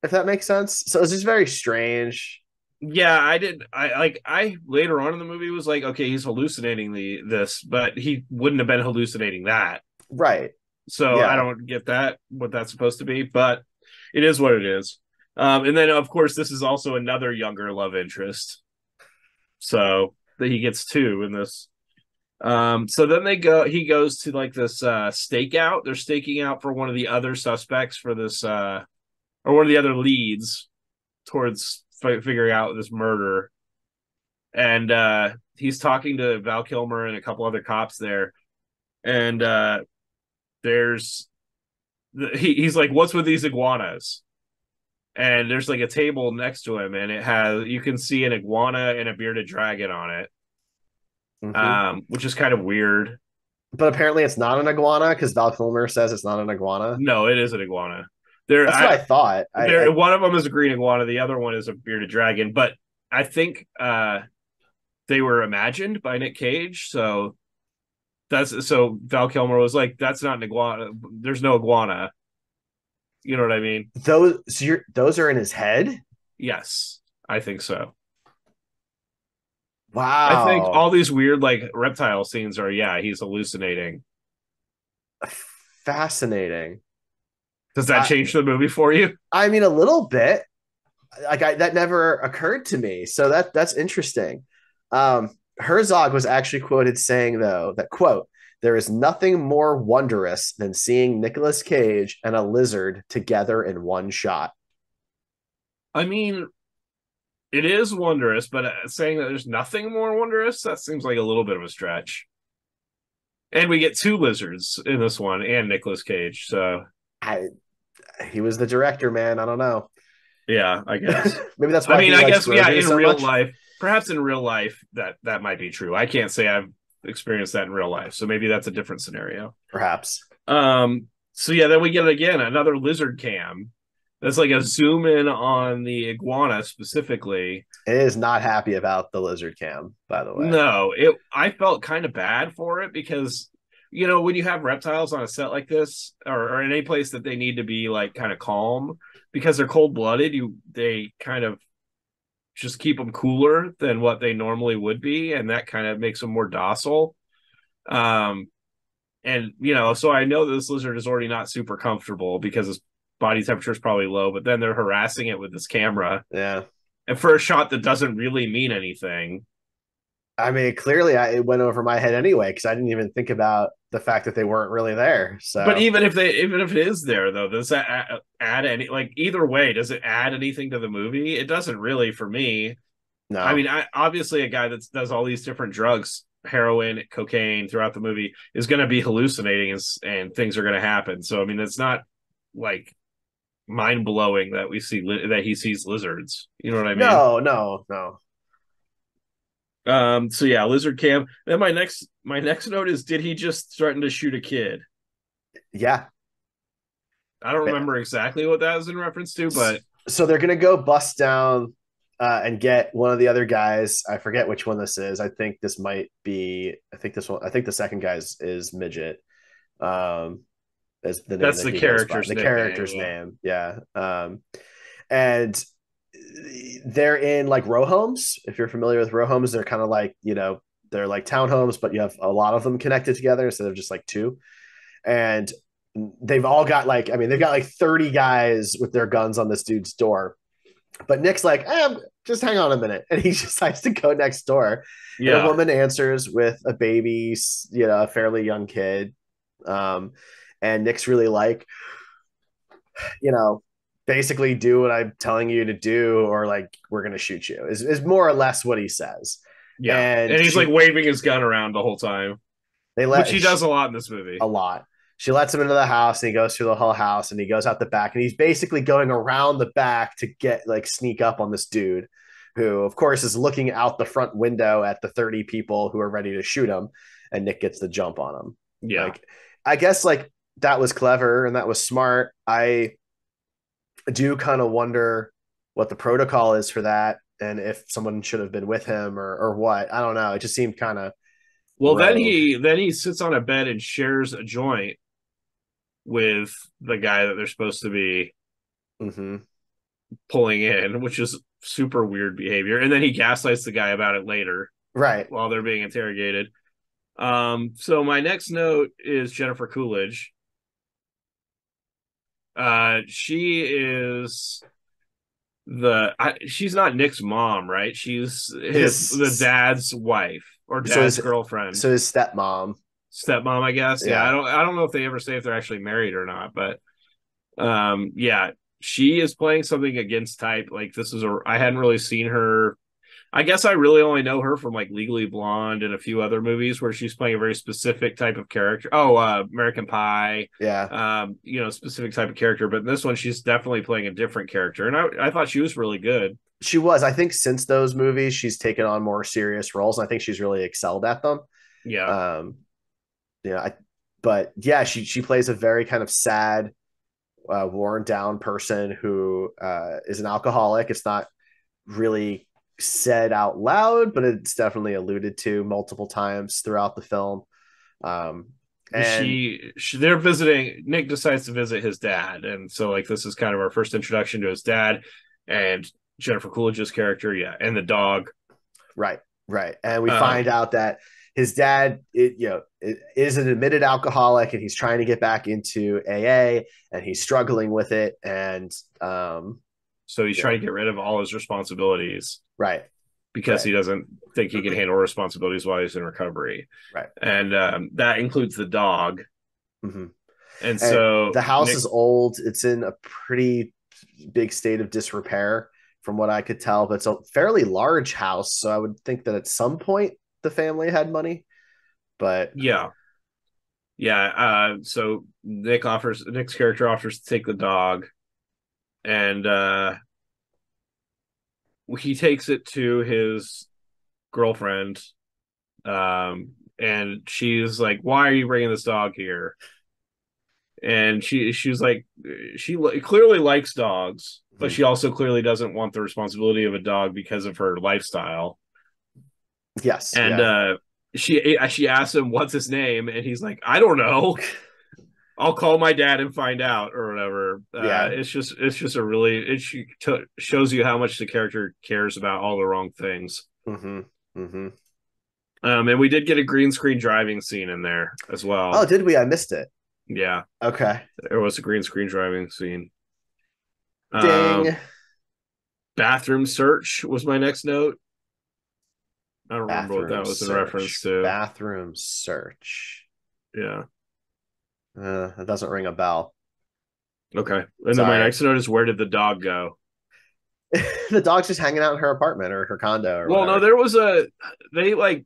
if that makes sense. So it's just very strange. Yeah, I later on in the movie was like, okay, he's hallucinating this, but he wouldn't have been hallucinating that. Right. So yeah. I don't get what that's supposed to be, but it is what it is. And then of course this is also another younger love interest. So that he gets two in this. So then he goes to like this stakeout. They're staking out for one of the other suspects for this or one of the other leads towards figuring out this murder. And he's talking to Val Kilmer and a couple other cops there. And he's like, what's with these iguanas? And there's like a table next to him, and you can see an iguana and a bearded dragon on it, which is kind of weird. But apparently it's not an iguana, because Val Kilmer says it's not an iguana. No, it is an iguana. That's what I thought. One of them is a green iguana. The other one is a bearded dragon. But I think they were imagined by Nic Cage. So Val Kilmer was like, that's not an iguana. There's no iguana. You know what I mean? Those are in his head. Yes, I think so. I think Wow, all these weird like reptile scenes are, yeah, he's hallucinating. fascinating. Does that I change the movie for you? I mean, a little bit. That never occurred to me, so that's interesting. Herzog was actually quoted saying though that quote, "There is nothing more wondrous than seeing Nicolas Cage and a lizard together in one shot." I mean, it is wondrous, but saying that there's nothing more wondrous, that seems like a little bit of a stretch. And we get two lizards in this one and Nicolas Cage. So, I, he was the director, man. I don't know. yeah, I guess. Maybe that's I why mean, he I likes guess, yeah, Grogu in so real much. life, perhaps in real life, that might be true. I can't say I've experienced that in real life. So maybe that's a different scenario. Perhaps. So yeah, then we get again another lizard cam. That's like a zoom in on the iguana specifically. It is not happy about the lizard cam, by the way. No, it I felt kind of bad for it because when you have reptiles on a set like this or in any place that they need to be like kind of calm because they're cold blooded, they kind of just keep them cooler than what they normally would be, and that kind of makes them more docile. Um, and so I know this lizard is already not super comfortable because his body temperature is probably low, but then they're harassing it with this camera. Yeah. And for a shot that doesn't really mean anything. I mean, clearly it went over my head anyway because I didn't even think about the fact that they weren't really there. But So even if it is there though, does that add any like either way, does it add anything to the movie? It doesn't really for me. I no, mean, obviously a guy that does all these different drugs, heroin, cocaine throughout the movie is going to be hallucinating and things are going to happen. So I mean, it's not like mind blowing that that he sees lizards. You know what I mean? no, no, no. So yeah, lizard cam. Then my next note is, did he just threaten to shoot a kid? Yeah. I don't remember exactly what that was in reference to, but So they're gonna go bust down and get one of the other guys. I forget which one this is. I think this might be. I think this one. I think the second guy's is Midget. Um, is the name that's that the he goes by. character's The nickname. character's Yeah. name. Yeah. And they're in like row homes. If you're familiar with row homes, they're kind of like they're like townhomes, but you have a lot of them connected together instead of just like two. And they've all got like, I mean, they've got like 30 guys with their guns on this dude's door. But Nick's like, just hang on a minute. And he decides to go next door. And a Yeah. woman answers with a baby, a fairly young kid. And Nick's really like, you know, basically do what I'm telling you to do, or like, we're going to shoot you, is more or less what he says. Yeah. And And he's like waving his gun around the whole time, they which let he does a lot in this movie. a lot. She lets him into the house and he goes through the whole house and he goes out the back and he's basically going around the back to get like sneak up on this dude who of course is looking out the front window at the 30 people who are ready to shoot him, and Nick gets the jump on him. Yeah. Like, I guess like that was clever and that was smart. I do kind of wonder what the protocol is for that and if someone should have been with him or what. I don't know. It just seemed kind of Well, then rogue. he sits on a bed and shares a joint with the guy that they're supposed to be Mm-hmm. pulling in, which is super weird behavior. And then he gaslights the guy about it later Right. while they're being interrogated. So my next note is Jennifer Coolidge. She is she's not Nick's mom, right? She's the His dad's wife or so dad's his girlfriend, so his stepmom. stepmom, I guess. Yeah, I Yeah. don't know if they ever say if they're actually married or not, but yeah, she is playing something against type. Like I hadn't really seen her. I guess I really only know her from like Legally Blonde and a few other movies where she's playing a very specific type of character. Oh, American Pie. Yeah. Specific type of character. But in this one, she's definitely playing a different character, and I thought she was really good. She was. I think since those movies, she's taken on more serious roles, and I think she's really excelled at them. Yeah, Um, but yeah, she plays a very kind of sad, worn down person who is an alcoholic. It's not really said out loud, but it's definitely alluded to multiple times throughout the film. Um, and They're visiting. Nick decides to visit his dad, and so like this is kind of our first introduction to his dad and Jennifer Coolidge's character, yeah, and the dog. right, right, and we Um, find out that his dad, is an admitted alcoholic, and he's trying to get back into AA, and he's struggling with it, and so he's you know, trying to get rid of all his responsibilities right, because right, he doesn't think he can handle responsibilities while he's in recovery, right. and that includes the dog. Mm-hmm. And And so the house Nick, is old. It's in a pretty big state of disrepair, from what I could tell. But it's a fairly large house, so I would think that at some point the family had money. But yeah, yeah. So Nick's character offers to take the dog, and he takes it to his girlfriend, and she's like, "Why are you bringing this dog here?" And she's like, she clearly likes dogs, but she also clearly doesn't want the responsibility of a dog because of her lifestyle. yes, And yeah, she asks him what's his name, and he's like, "I don't know. I'll call my dad and find out or whatever." yeah. It's just a really shows you how much the character cares about all the wrong things. Mm-hmm. Mm-hmm. And we did get a green screen driving scene in there as Oh, well. did we? I missed it. Yeah, Okay. there was a green screen driving scene. Ding. Bathroom search was my next note. I don't remember what that Bathroom was in reference search. to. Bathroom search. Yeah. That doesn't ring a bell. Okay. And then my Sorry. next note is, where did the dog go? The dog's just hanging out in her apartment or her condo or Well, no, whatever. there was they like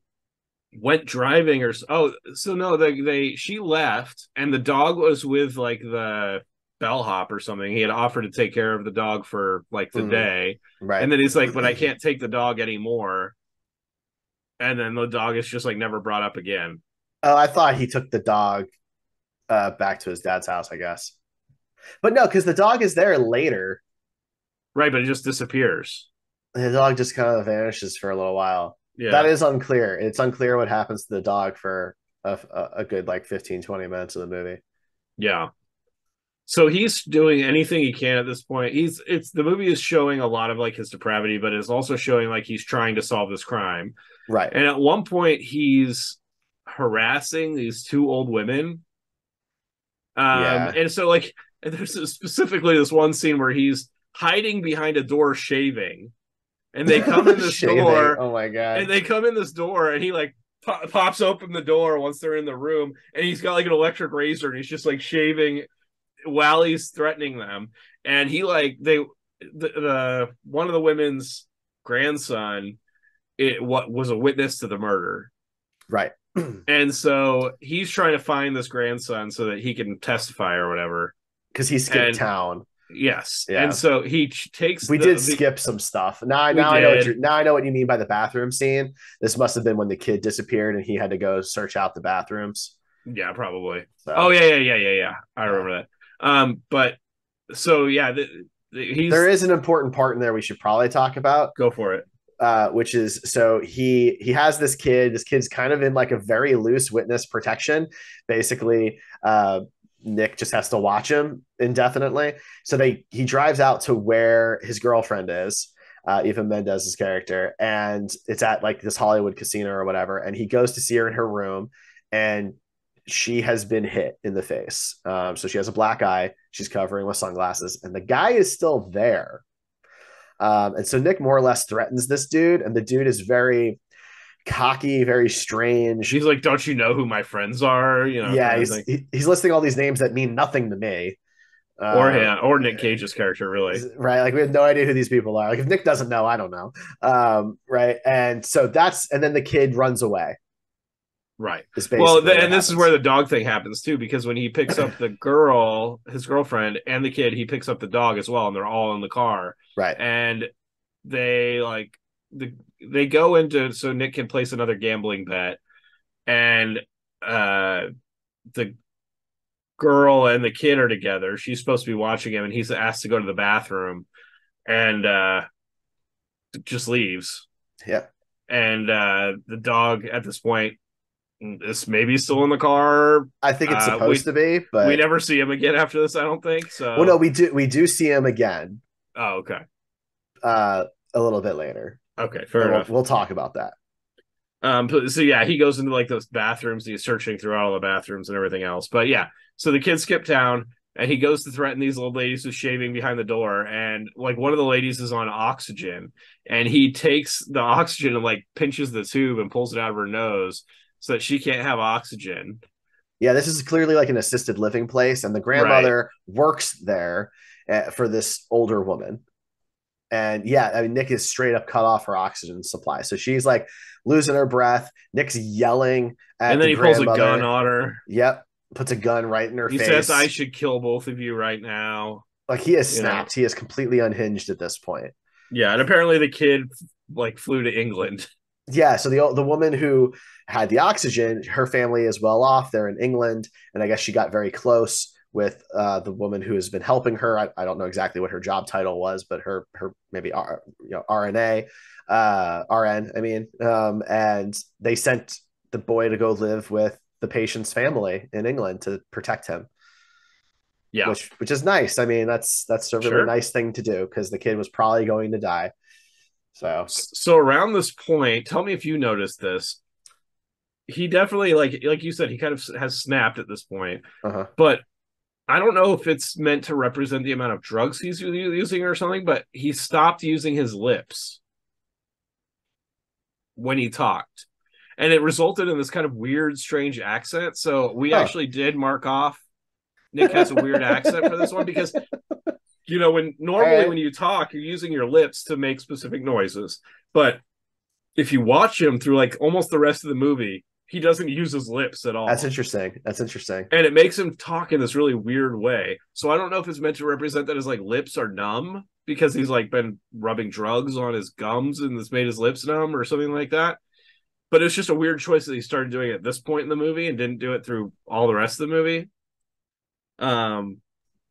went driving or oh, so no, she left and the dog was with like the bellhop or something. He had offered to take care of the dog for like the Mm, day. right. And then he's like, but I can't take the dog anymore. And then the dog is just like never brought up again. Oh, I thought he took the dog back to his dad's house, I guess. But no, because the dog is there later. Right, but it just disappears. The dog just kind of vanishes for a little while. That Yeah. is unclear. It's unclear what happens to the dog for a good like 15, 20 minutes of the movie. Yeah. So he's doing anything he can at this point. It's the movie is showing a lot of like his depravity, but it's also showing like he's trying to solve this crime. Right. And at one point he's harassing these two old women. Yeah. And so like there's specifically this one scene where he's hiding behind a door shaving, and they come in this Shaving. door, Oh my and god. they come in this door, and he like pops open the door once they're in the room, and he's got like an electric razor, and he's just like shaving while he's threatening them. And he like the one of the women's grandson, what was a witness to the murder. Right. And so he's trying to find this grandson so that he can testify or whatever. Because he skipped And town. yes, and Yeah. so he takes We did the skip some stuff. we Now I know what you mean by the bathroom scene. This must have been when the kid disappeared and he had to go search out the bathrooms. yeah, probably. Oh So yeah. I yeah. remember that. But so yeah, There he's is an important part in there we should probably talk about, go for it. which is so he has this kid. This kid's kind of in like a very loose witness protection. Basically, Nick just has to watch him indefinitely. So he drives out to where his girlfriend is, Eva Mendes' character, and it's at like this Hollywood casino or whatever. And he goes to see her in her room, and she has been hit in the face. So she has a black eye. She's covering with sunglasses, and the guy is still there. And so Nick more or less threatens this dude, and the dude is very cocky, very strange. He's like, "Don't you know who my friends are?" Yeah, Kind of thing. he's listing all these names that mean nothing to me. Or Uh, him, or Nic Cage's character, really. right, like we have no idea who these people are. Like if Nick doesn't know, I don't know. Right, and so and then the kid runs away. Right. Is Well, basically what and this is where happens. the dog thing happens too, because when he picks up the girl, his girlfriend, and the kid, he picks up the dog as well, and they're all in the car. Right, And they like they go into so Nick can place another gambling bet, and uh the girl and the kid are together. She's supposed to be watching him, and he's asked to go to the bathroom, and just leaves. Yeah. And the dog at this point is maybe still in the car. I think it's supposed We to be, we but never see him again after this, I don't think. well, no, So we do see him again oh, okay. uh, a little bit later, Okay, fair and we'll enough. we'll talk about that. So yeah, he goes into like those bathrooms. He's searching through all the bathrooms and everything else. But yeah, so the kids skip town, and he goes to threaten these old ladies who's shaving behind the door. And like one of the ladies is on oxygen, and he takes the oxygen and like pinches the tube and pulls it out of her nose so that she can't have oxygen. Yeah, this is clearly like an assisted living place, and the Right. grandmother works there for this older woman. And yeah, I mean, Nick is straight up cut off her oxygen supply. So she's like losing her breath. Nick's yelling And at then the he pulls a gun grandmother. on her. Yep. Puts a gun right in her He says, "I face. should kill both of you right now." Like he has You know. snapped. He is completely unhinged at this point. Yeah, and apparently the kid like flew to England. Yeah. So the woman who had the oxygen, her family is well off. They're in England. And I guess she got very close with the woman who has been helping her. I don't know exactly what her job title was, but her maybe RNA, RN. I mean, and they sent the boy to go live with the patient's family in England to protect him, Yeah, which is nice. I mean, that's a really sure. nice thing to do because the kid was probably going to die. So So around this point, tell me if you noticed this. He definitely like you said, he kind of has snapped at this point, uh-huh. but I don't know if it's meant to represent the amount of drugs he's using or something, but he stopped using his lips when he talked. And it resulted in this kind of weird, strange accent. So we Huh. actually did mark off Nick has a weird accent for this one because when All normally right. when you talk, you're using your lips to make specific noises. But if you watch him through like almost the rest of the movie, he doesn't use his lips at That's all. interesting. That's interesting. And it makes him talk in this really weird way. So I don't know if it's meant to represent that his like lips are numb because he's like been rubbing drugs on his gums and this made his lips numb or something like that. But it's just a weird choice that he started doing at this point in the movie and didn't do it through all the rest of the movie. Um,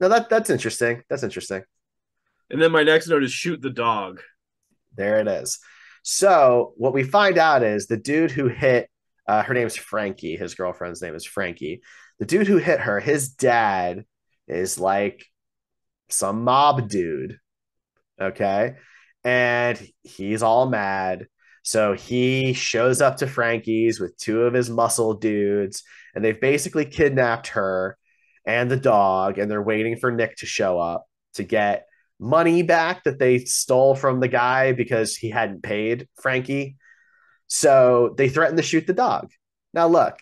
No, that's interesting. That's interesting. and then my next note is shoot the dog. There it is. So what we find out is the dude who hit her name's Frankie. His girlfriend's name is Frankie. The dude who hit her, his dad is like some mob dude. Okay. And he's all mad. So he shows up to Frankie's with two of his muscle dudes, and they've basically kidnapped her and the dog, and they're waiting for Nick to show up to get money back that they stole from the guy because he hadn't paid Frankie. So they threaten to shoot the dog. Now, look,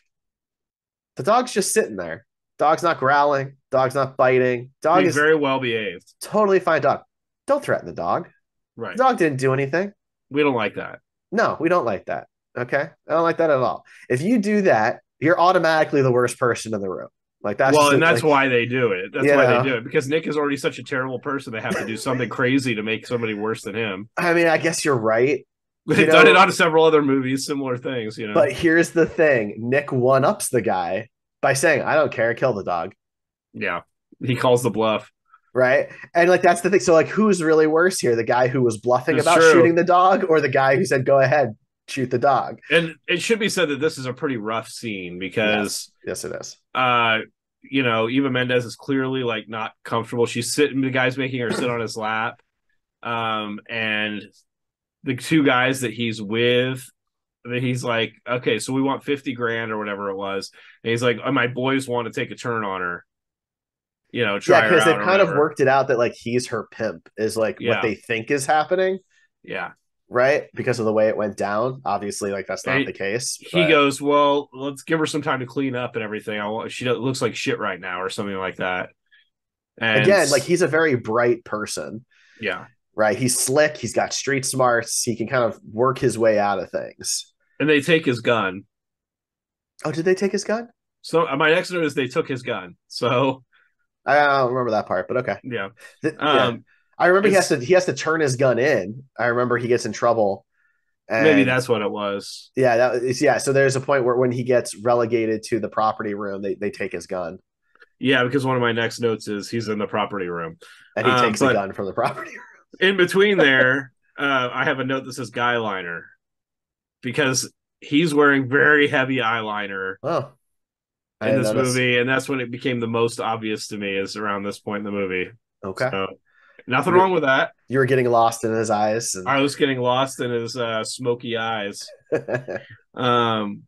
the dog's just sitting there. Dog's not growling. Dog's not biting. Dog Being is very well behaved. totally fine. Dog. Don't threaten the dog. Right. The dog didn't do anything. We don't like that. No, we don't like that. Okay. I don't like that at all. If you do that, you're automatically the worst person in the room. Like that's Well, just and that's like, why they do it. That's you why they know, do it because Nick is already such a terrible person. They have to do something crazy to make somebody worse than him. I mean, I guess you're right. You They've done it know, on several other movies, similar things. but here's the thing. Nick one ups the guy by saying, I don't care, kill the dog. Yeah, he calls the bluff. Right. And like that's the thing. So like who's really worse here? The guy who was bluffing It's about shooting true, the dog or the guy who said, go ahead, shoot the dog? and it should be said that this is a pretty rough scene Yes. because, Yes, it is. Eva Mendes is clearly like not comfortable. She's sitting. The guy's making her sit on his lap, and the two guys that he's with, he's like, okay, so we want 50 grand or whatever it was. And he's like, oh, my boys want to take a turn on her, Yeah, try her because they've out or kind of whatever. worked it out that like he's her pimp is like what Yeah. they think is happening, Yeah. right? Because of the way it went down. Obviously, like that's not And the case. he But goes, well, let's give her some time to clean up and everything. She looks like shit right now or something like that. And again, like he's a very bright person, yeah. right? He's slick, he's got street smarts, he can kind of work his way out of things. And they take his gun. Oh, did they take his gun? So my next note is they took his gun. So I don't remember that part, but okay. yeah. Yeah. Um, I remember it's he has to turn his gun in. I remember he gets in trouble. maybe And that's what it was. yeah, that is yeah. So there's a point where when he gets relegated to the property room, they take his gun. Yeah, because one of my next notes is he's in the property room. And he takes the But gun from the property room. in between there, I have a note that says guy liner because he's wearing very heavy eyeliner Oh, I in didn't this notice. movie, and that's when it became the most obvious to me is around this point in the movie. Okay. So nothing You're wrong with that. you were getting lost in his eyes and I was getting lost in his smoky eyes. Um,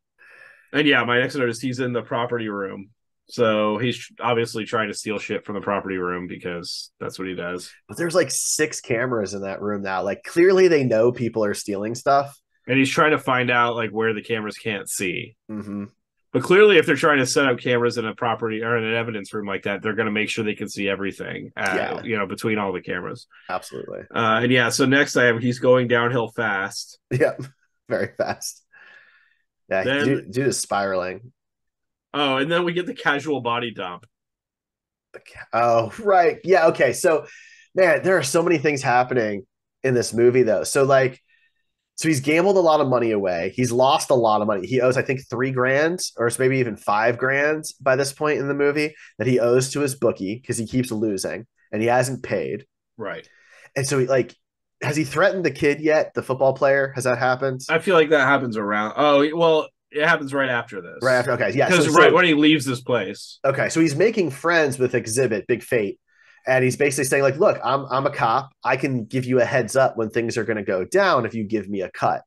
and yeah, my next note is he's in the property room. So he's obviously trying to steal shit from the property room because that's what he does. but there's like 6 cameras in that room now. Like clearly they know people are stealing stuff. And he's trying to find out like where the cameras can't see. Mm-hmm. But clearly, if they're trying to set up cameras in a property or in an evidence room like that, they're going to make sure they can see everything, Yeah, between all the cameras. absolutely. And yeah, so next I have he's going downhill fast. Yeah, very fast. Yeah, Then, dude is spiraling. oh, and then we get the casual body dump. Oh, right. Yeah, okay. So, man, there are so many things happening in this movie, though. So he's gambled a lot of money away. He's lost a lot of money. He owes, I think, 3 grand or maybe even 5 grand by this point in the movie that he owes to his bookie because he keeps losing and he hasn't paid. Right. And so, has he threatened the kid yet? The football player? Has that happened? I feel like that happens around. Oh, well, it happens right after Right this. after. Okay. Yeah. Because right when he leaves this place. Okay. So he's making friends with Xzibit, Big Fate. And he's basically saying, like, look, I'm a cop. I can give you a heads up when things are going to go down if you give me a cut.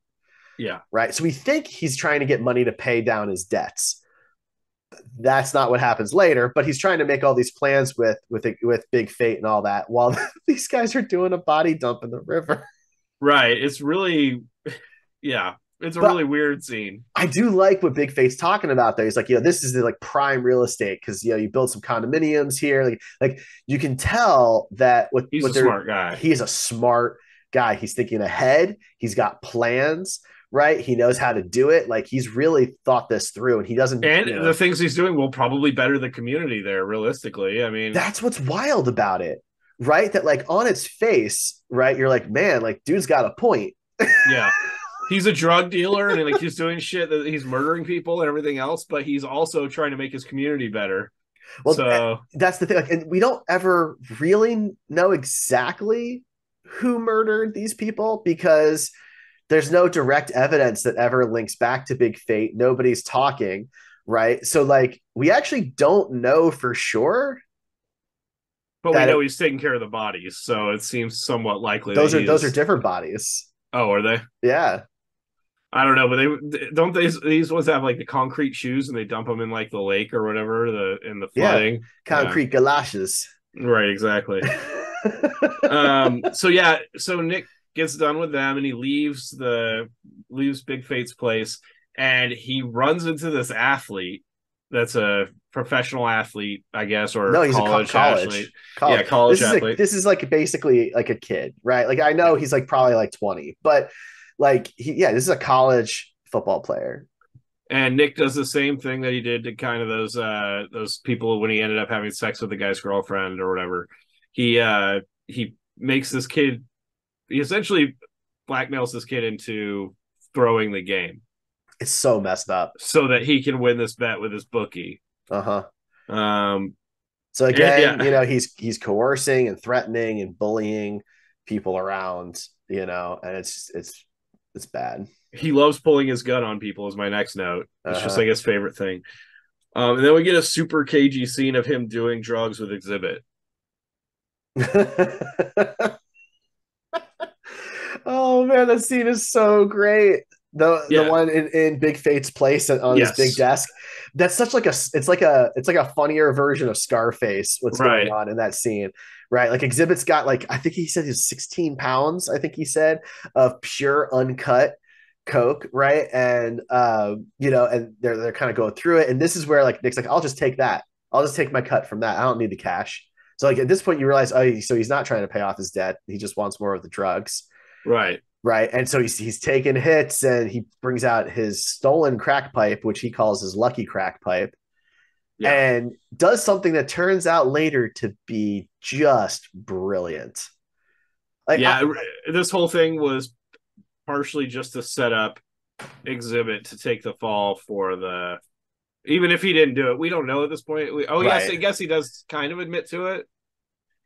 Yeah. Right. So we think he's trying to get money to pay down his debts. That's not what happens later, but he's trying to make all these plans with Big Fate and all that while these guys are doing a body dump in the river. Right. It's really, yeah, it's a But really weird scene. I do like what Big Fate's talking about there. He's like, this is the like prime real estate because you build some condominiums here. Like you can tell that He's a smart guy. He's a smart guy. He's thinking ahead. He's got plans, right? He knows how to do it. Like he's really thought this through, and he doesn't. And the things he's doing will probably better the community there. Realistically, I mean, that's what's wild about it, right? That like on its face, right? You're like, man, like dude's got a point. Yeah. He's a drug dealer and like he's doing shit that he's murdering people and everything else, but he's also trying to make his community better. Well, so that's the thing. Like, and we don't ever really know exactly who murdered these people because there's no direct evidence that ever links back to Big Fate. Nobody's talking, right? So, like, we actually don't know for sure. But we know he's taking care of the bodies, so it seems somewhat likely. Those are different bodies. Oh, are they? Yeah. I don't know, but these ones have like the concrete shoes and they dump them in like the lake or whatever in the flooding. Yeah. Concrete galoshes. Right, exactly. So Nic gets done with them and he leaves Big Fate's place and he runs into this athlete that's a professional athlete, I guess, or no, he's college athlete. Yeah, college athlete. This is like basically like a kid, right? Like I know he's like probably like 20, but like this is a college football player. And Nic does the same thing that he did to kind of those people when he ended up having sex with the guy's girlfriend or whatever. He makes this kid, he essentially blackmails this kid into throwing the game. It's so messed up. So that he can win this bet with his bookie. Uh-huh. So again, he's coercing and threatening and bullying people around, and it's bad. He loves pulling his gun on people is my next note. It's just like his favorite thing. And then we get a super cagey scene of him doing drugs with Xzibit. Oh man, that scene is so great. The one in Big Fate's place on his big desk. That's such like it's like a funnier version of Scarface. What's going on in that scene, right? Like Xzibit's got like I think he said he's 16 pounds. I think he said of pure uncut coke, right? And and they're kind of going through it. And this is where like Nic's like, I'll just take that. I'll just take my cut from that. I don't need the cash. So like at this point you realize, so he's not trying to pay off his debt. He just wants more of the drugs. Right. Right. And so he's taking hits and he brings out his stolen crack pipe, which he calls his lucky crack pipe, and does something that turns out later to be just brilliant. Like, this whole thing was partially just to set up Xzibit to take the fall for the. Even if he didn't do it, we don't know at this point. Yes, I guess he does kind of admit to it.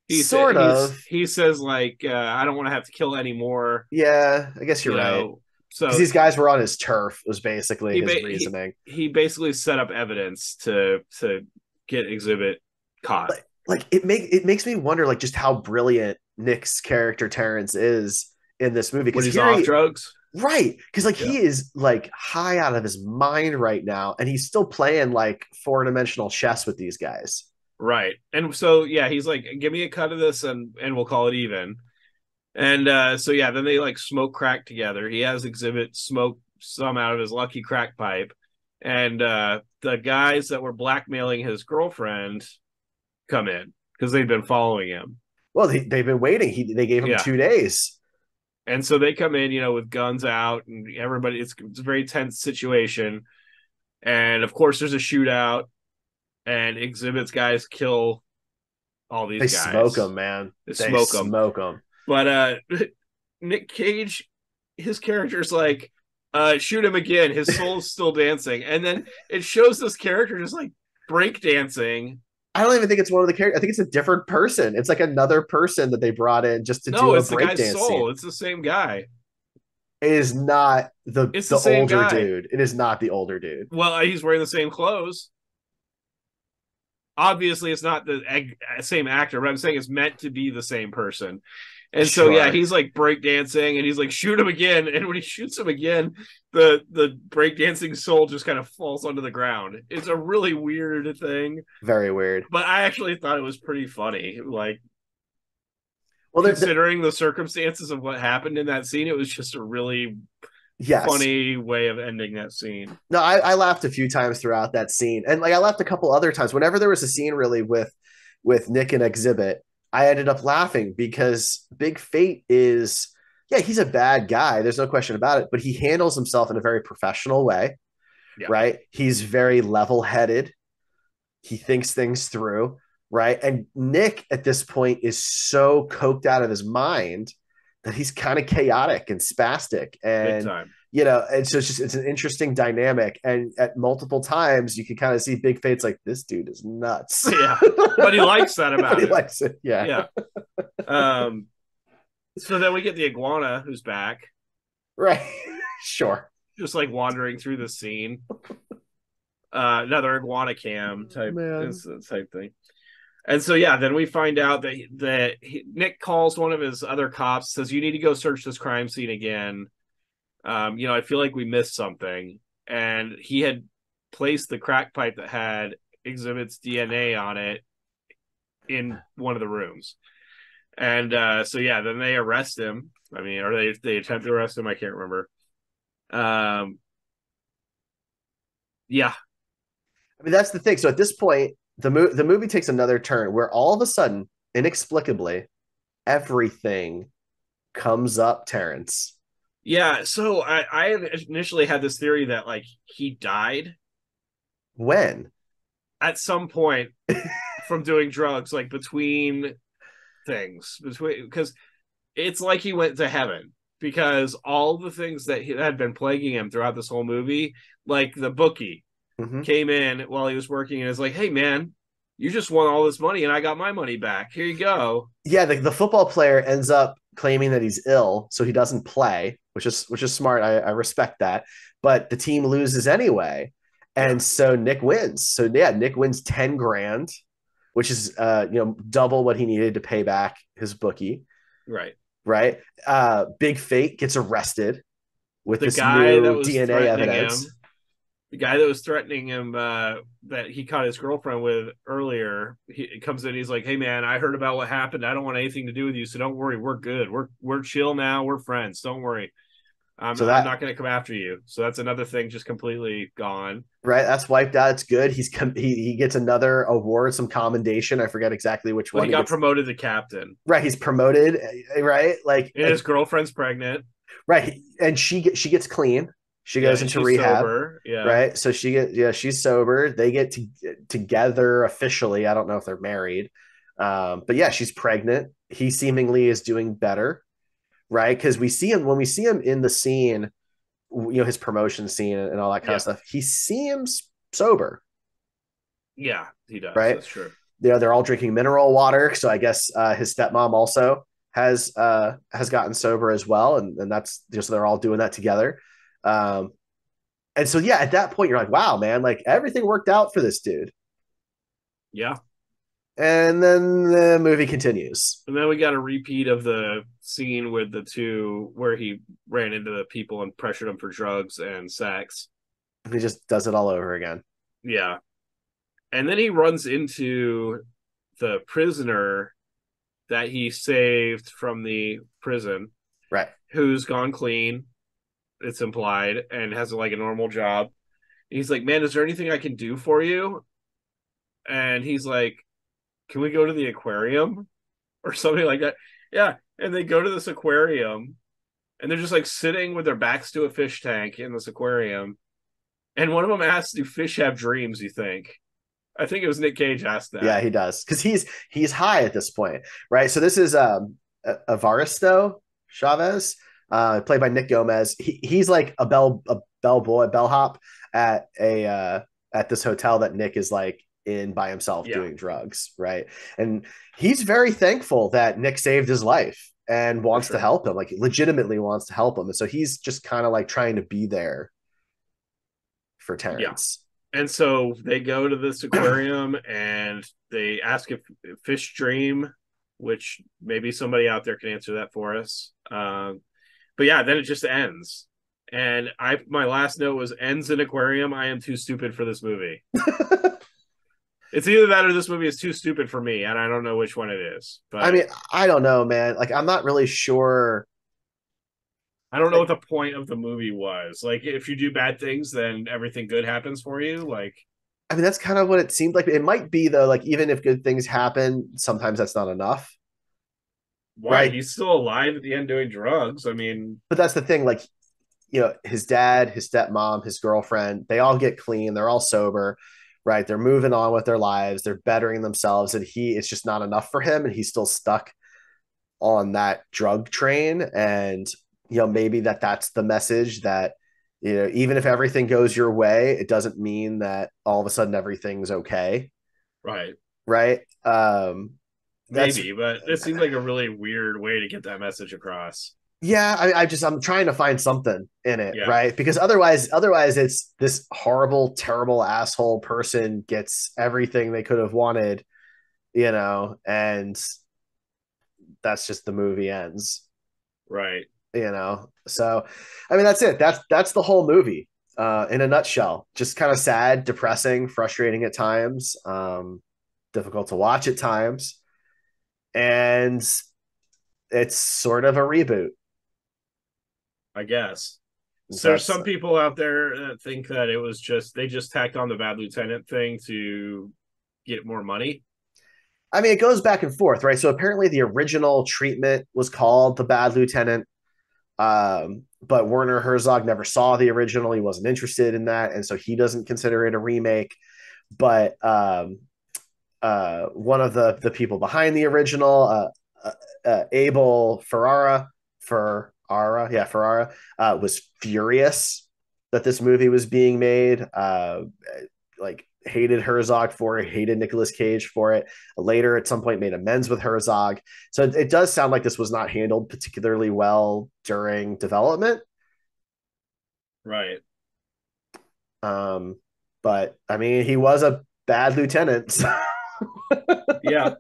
Sort of. He says like I don't want to have to kill anymore. Yeah, I guess you're You right. know, Because so these guys were on his turf was basically he his ba- reasoning. he basically set up evidence to get Xzibit caught Like it makes me wonder like just how brilliant Nick's character Terrence is in this movie. when Because he's here off he drugs. right. Because like Yeah, he is like high out of his mind right now, and he's still playing like four-dimensional chess with these guys. right. And so yeah, he's like, give me a cut of this and we'll call it even. And so yeah, then they like smoke crack together. He has Xzibit smoke some out of his lucky crack pipe, and the guys that were blackmailing his girlfriend come in because they've been following him. Well, they've been waiting. They gave him Yeah, 2 days. and so they come in, with guns out, and everybody. It's a very tense situation, and of course there's a shootout, and Xzibit's guys kill all these They smoke guys. him, man. They They smoke them, smoke him. but Nic Cage, his character's like, shoot him again. His soul's still dancing. And then it shows this character just like break dancing. I don't even think it's one of the characters. I think it's a different person. It's like another person that they brought in just to No, do a it's the guy's breakdance scene. soul. It's the same guy. It is not It's the the same older guy. dude. It is not the older dude. Well, he's wearing the same clothes. Obviously, it's not the same actor, but I'm saying it's meant to be the same person. And so yeah, Sure. he's like breakdancing and he's like, shoot him again. And when he shoots him again, the breakdancing soul just kind of falls onto the ground. It's a really weird thing. Very weird. But I actually thought it was pretty funny. Like, Well, considering the circumstances of what happened in that scene, it was just a really yes. funny way of ending that scene. No, I laughed a few times throughout that scene, and like I laughed a couple other times. Whenever there was a scene really with Nick and Xzibit, I ended up laughing because Big Fate is yeah, he's a bad guy. There's no question about it, but he handles himself in a very professional way, Yeah. right? He's very level-headed. He thinks things through, right? And Nick at this point is so coked out of his mind that he's kind of chaotic and spastic, Big and time. and so it's an interesting dynamic. And at multiple times, you can kind of see Big Fate's like, this dude is nuts. Yeah. But he likes that But about he it. likes it, yeah. Yeah. So then we get the iguana who's back, Right. Sure. just like wandering through the scene. Another iguana cam type Man. type thing. And so yeah, then we find out that Nick calls one of his other cops, says you need to go search this crime scene again. I feel like we missed something, and he had placed the crack pipe that had Xzibit's DNA on it in one of the rooms. And so yeah, then they arrest him. I mean, or they attempt to arrest him. I can't remember. Yeah, I mean, that's the thing. So at this point, the movie takes another turn where all of a sudden, inexplicably, everything comes up Terrence. yeah. So I initially had this theory that like he died When? at some point from doing drugs, like between things, because it's like he went to heaven because all the things that had been plaguing him throughout this whole movie, like the bookie Mm-hmm. came in while he was working and is like, hey man, you just won all this money and I got my money back, here you go. Yeah, the football player ends up claiming that he's ill, so he doesn't play, which is smart. I respect that. But the team loses anyway. Yeah, And so Nick wins. So yeah, Nick wins 10 grand, which is double what he needed to pay back his bookie. right. Right. Big Fate gets arrested with The this guy that new was DNA threatening evidence. him, the guy that was threatening him, that he caught his girlfriend with earlier, he comes in, he's like, hey man, I heard about what happened, I don't want anything to do with you, so don't worry, we're good, we're chill now, we're friends, don't worry. I'm not going to come after you. So that's another thing just completely gone. Right, that's wiped out. It's good. He gets another award, some commendation. I forget exactly which Well, one. he got promoted to captain. Right, he's promoted. Right, and his girlfriend's pregnant. Right, and she gets clean. She goes into rehab. Sober. Yeah. Right, so she's sober. They get together officially. I don't know if they're married, but yeah, she's pregnant. He seemingly is doing better. Right, because we see him in the scene, his promotion scene and all that kind of stuff. He seems sober. Yeah, he does. Right. That's true. they're all drinking mineral water. So I guess his stepmom also has gotten sober as well, and that's just they're all doing that together. Um, and so yeah, at that point you're like, wow, man, like everything worked out for this dude. Yeah. And then the movie continues. And then we got a repeat of the scene with the two where he ran into the people and pressured them for drugs and sex. He just does it all over again. Yeah. And then he runs into the prisoner that he saved from the prison, Right. who's gone clean, it's implied, and has like a normal job. He's like, man, is there anything I can do for you? And he's like, can we go to the aquarium or something like that? Yeah. And they go to this aquarium and they're just like sitting with their backs to a fish tank in this aquarium. And one of them asks, do fish have dreams, you think? I think it was Nic Cage asked Yeah, that. he does because he's high at this point, right? So this is Evaristo Chavez, played by Nick Gomez. He's like a bellboy, bellhop at a at this hotel that Nick is like in by himself Yeah, doing drugs, right? And he's very thankful that Nick saved his life and for wants to sure. help him, like legitimately wants to help him. And so he's just kind of like trying to be there for Yeah. Terrence. And so they go to this aquarium and they ask if fish dream, which maybe somebody out there can answer that for us. But yeah, then it just ends. And my last note was ends in aquarium. I am too stupid for this movie. It's either that or this movie is too stupid for me, and I don't know which one it is. I But mean, I don't know, man. Like, I'm not really sure. I don't know what the point of the movie was. Like, if you do bad things, then everything good happens for you. Like, I mean, that's kind of what it seemed like. It might be though. Like, even if good things happen, sometimes that's not enough, why? right? He's still alive at the end doing drugs. I mean, But that's the thing. Like, his dad, his stepmom, his girlfriend, they all get clean. They're all sober, right? They're moving on with their lives. They're bettering themselves, and it's just not enough for him, and he's still stuck on that drug train. And maybe that's the message that even if everything goes your way, it doesn't mean that all of a sudden everything's okay, right. right? That's Maybe, but it seemed like a really weird way to get that message across. Yeah, I'm trying to find something in it, Yeah, right? Because otherwise it's this horrible, terrible asshole person gets everything they could have wanted, and that's just the movie ends, right. So I mean that's it. That's the whole movie in a nutshell. Just kind of sad, depressing, frustrating at times, difficult to watch at times, and it's sort of a reboot. I guess. So there's That's some people out there that think that it was just they just tacked on the bad lieutenant thing to get more money. I mean, it goes back and forth, right? So apparently the original treatment was called The Bad Lieutenant, but Werner Herzog never saw the original. He wasn't interested in that, and so he doesn't consider it a remake. But one of the people behind the original, Abel Ferrara, was furious that this movie was being made. Like hated Herzog for it, hated Nicolas Cage for it. Later, at some point, made amends with Herzog. So it does sound like this was not handled particularly well during development. Right. Um, but I mean, he was a bad lieutenant. So. Yeah,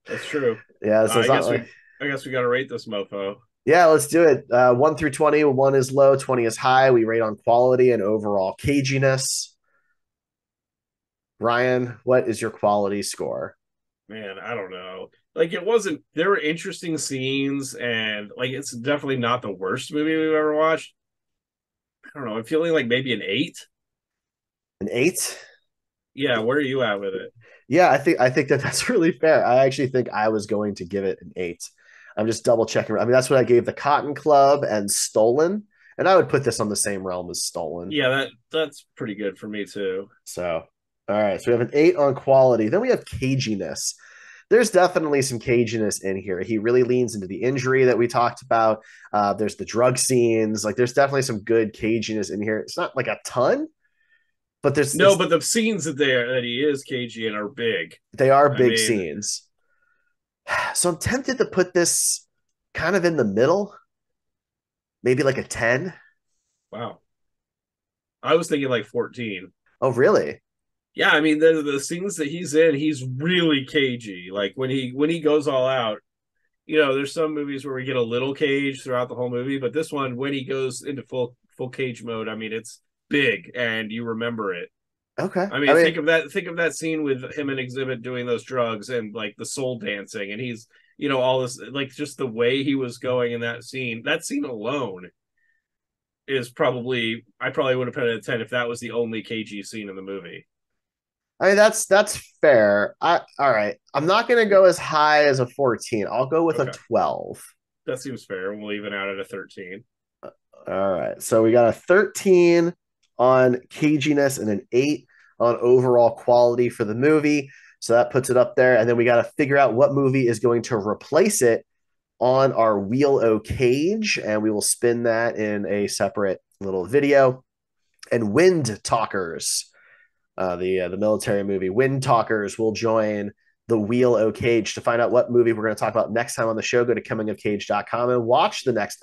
that's true. Yeah, so it's not like. I guess we got to rate this mofo. Yeah, let's do it. 1 through 20. 1 is low, 20 is high. We rate on quality and overall caginess. Ryan, what is your quality score? Man, I don't know. Like it wasn't. There were interesting scenes, and like it's definitely not the worst movie we've ever watched. I don't know. I'm feeling like maybe an 8. An 8? Yeah, where are you at with it? Yeah, I think that's really fair. I actually think I was going to give it an 8. I'm just double checking. I mean, that's what I gave the Cotton Club and Stolen, and I would put this on the same realm as Stolen. Yeah, that's pretty good for me too. So, all right. So we have an 8 on quality. Then we have caginess. There's definitely some caginess in here. He really leans into the injury that we talked about. There's the drug scenes. Like, there's definitely some good caginess in here. It's not like a ton, but there's No, but the scenes that he is cagey in are big. they are I big mean, scenes. So I'm tempted to put this kind of in the middle, maybe like a 10. wow. I was thinking like 14. Oh, really? Yeah, I mean the scenes that he's in, he's really cagey. Like when he goes all out, there's some movies where we get a little Cage throughout the whole movie, but this one, when he goes into full Cage mode, I mean, it's big and you remember it. Okay. I I mean, mean, think of that scene with him and Xzibit doing those drugs and like the soul dancing, and he's all this, like, just the way he was going in that scene. That scene alone is probably, I probably would have put it at 10 if that was the only KG scene in the movie. that's fair. All right. I'm not gonna go as high as a 14. I'll go with a Okay, 12. that seems fair. We'll even out at a 13. All right. So we got a 13 on caginess and an 8 on overall quality for the movie. So that puts it up there. And then we got to figure out what movie is going to replace it on our Wheel O Cage. And we will spin that in a separate little video. And Wind Talkers, the military movie, Wind Talkers will join the Wheel O Cage. To find out what movie we're going to talk about next time on the show, go to comingofcage.com and watch the next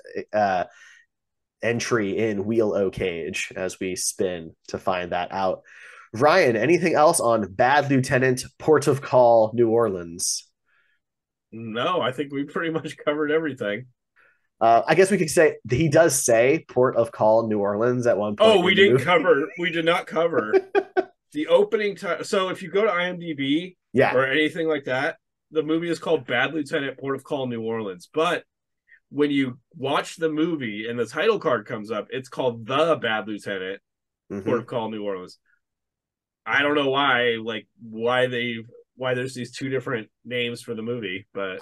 entry in Wheel O Cage as we spin to find that out. Ryan, anything else on Bad Lieutenant, Port of Call, New Orleans? No, I think we pretty much covered everything. I guess we could say he does say Port of Call, New Orleans at one point Oh, in the movie. we did not cover the opening time. So if you go to IMDb Yeah. or anything like that, the movie is called Bad Lieutenant, Port of Call, New Orleans. But when you watch the movie and the title card comes up, it's called The Bad Lieutenant, Port of Call, New Orleans. I don't know why there's these two different names for the movie, but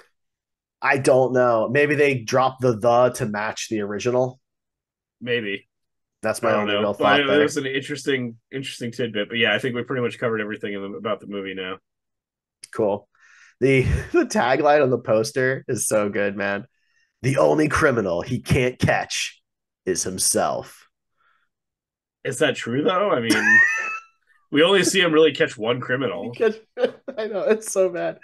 I don't know. Maybe they dropped the to match the original. maybe. That's I my don't only know, real but thought it there. was an interesting tidbit. But yeah, I think we pretty much covered everything about the movie now. Cool. The the tagline on the poster is so good, man. The only criminal he can't catch is himself. Is that true though? I mean, we only see him really catch one criminal. I know it's so bad.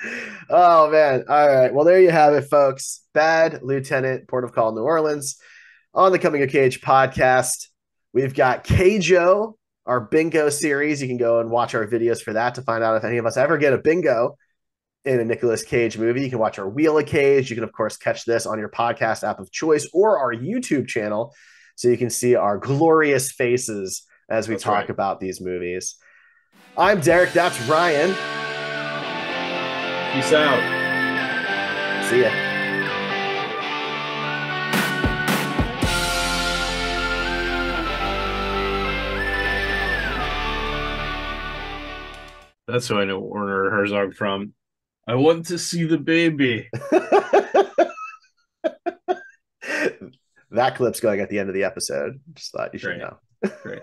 Oh man. All right. Well, there you have it, folks. Bad Lieutenant, Port of Call, New Orleans. On the Coming of Cage podcast, we've got Cajo, our bingo series. You can go and watch our videos for that to find out if any of us ever get a bingo in a Nicolas Cage movie. You can watch our Wheel of Cage. You can, of course, catch this on your podcast app of choice or our YouTube channel so you can see our glorious faces as we talk about these movies. I'm Derek. That's Ryan. Peace out. See ya. That's who I know Werner Herzog from. I want to see the baby. That clip's going at the end of the episode. Just thought you should know. Great.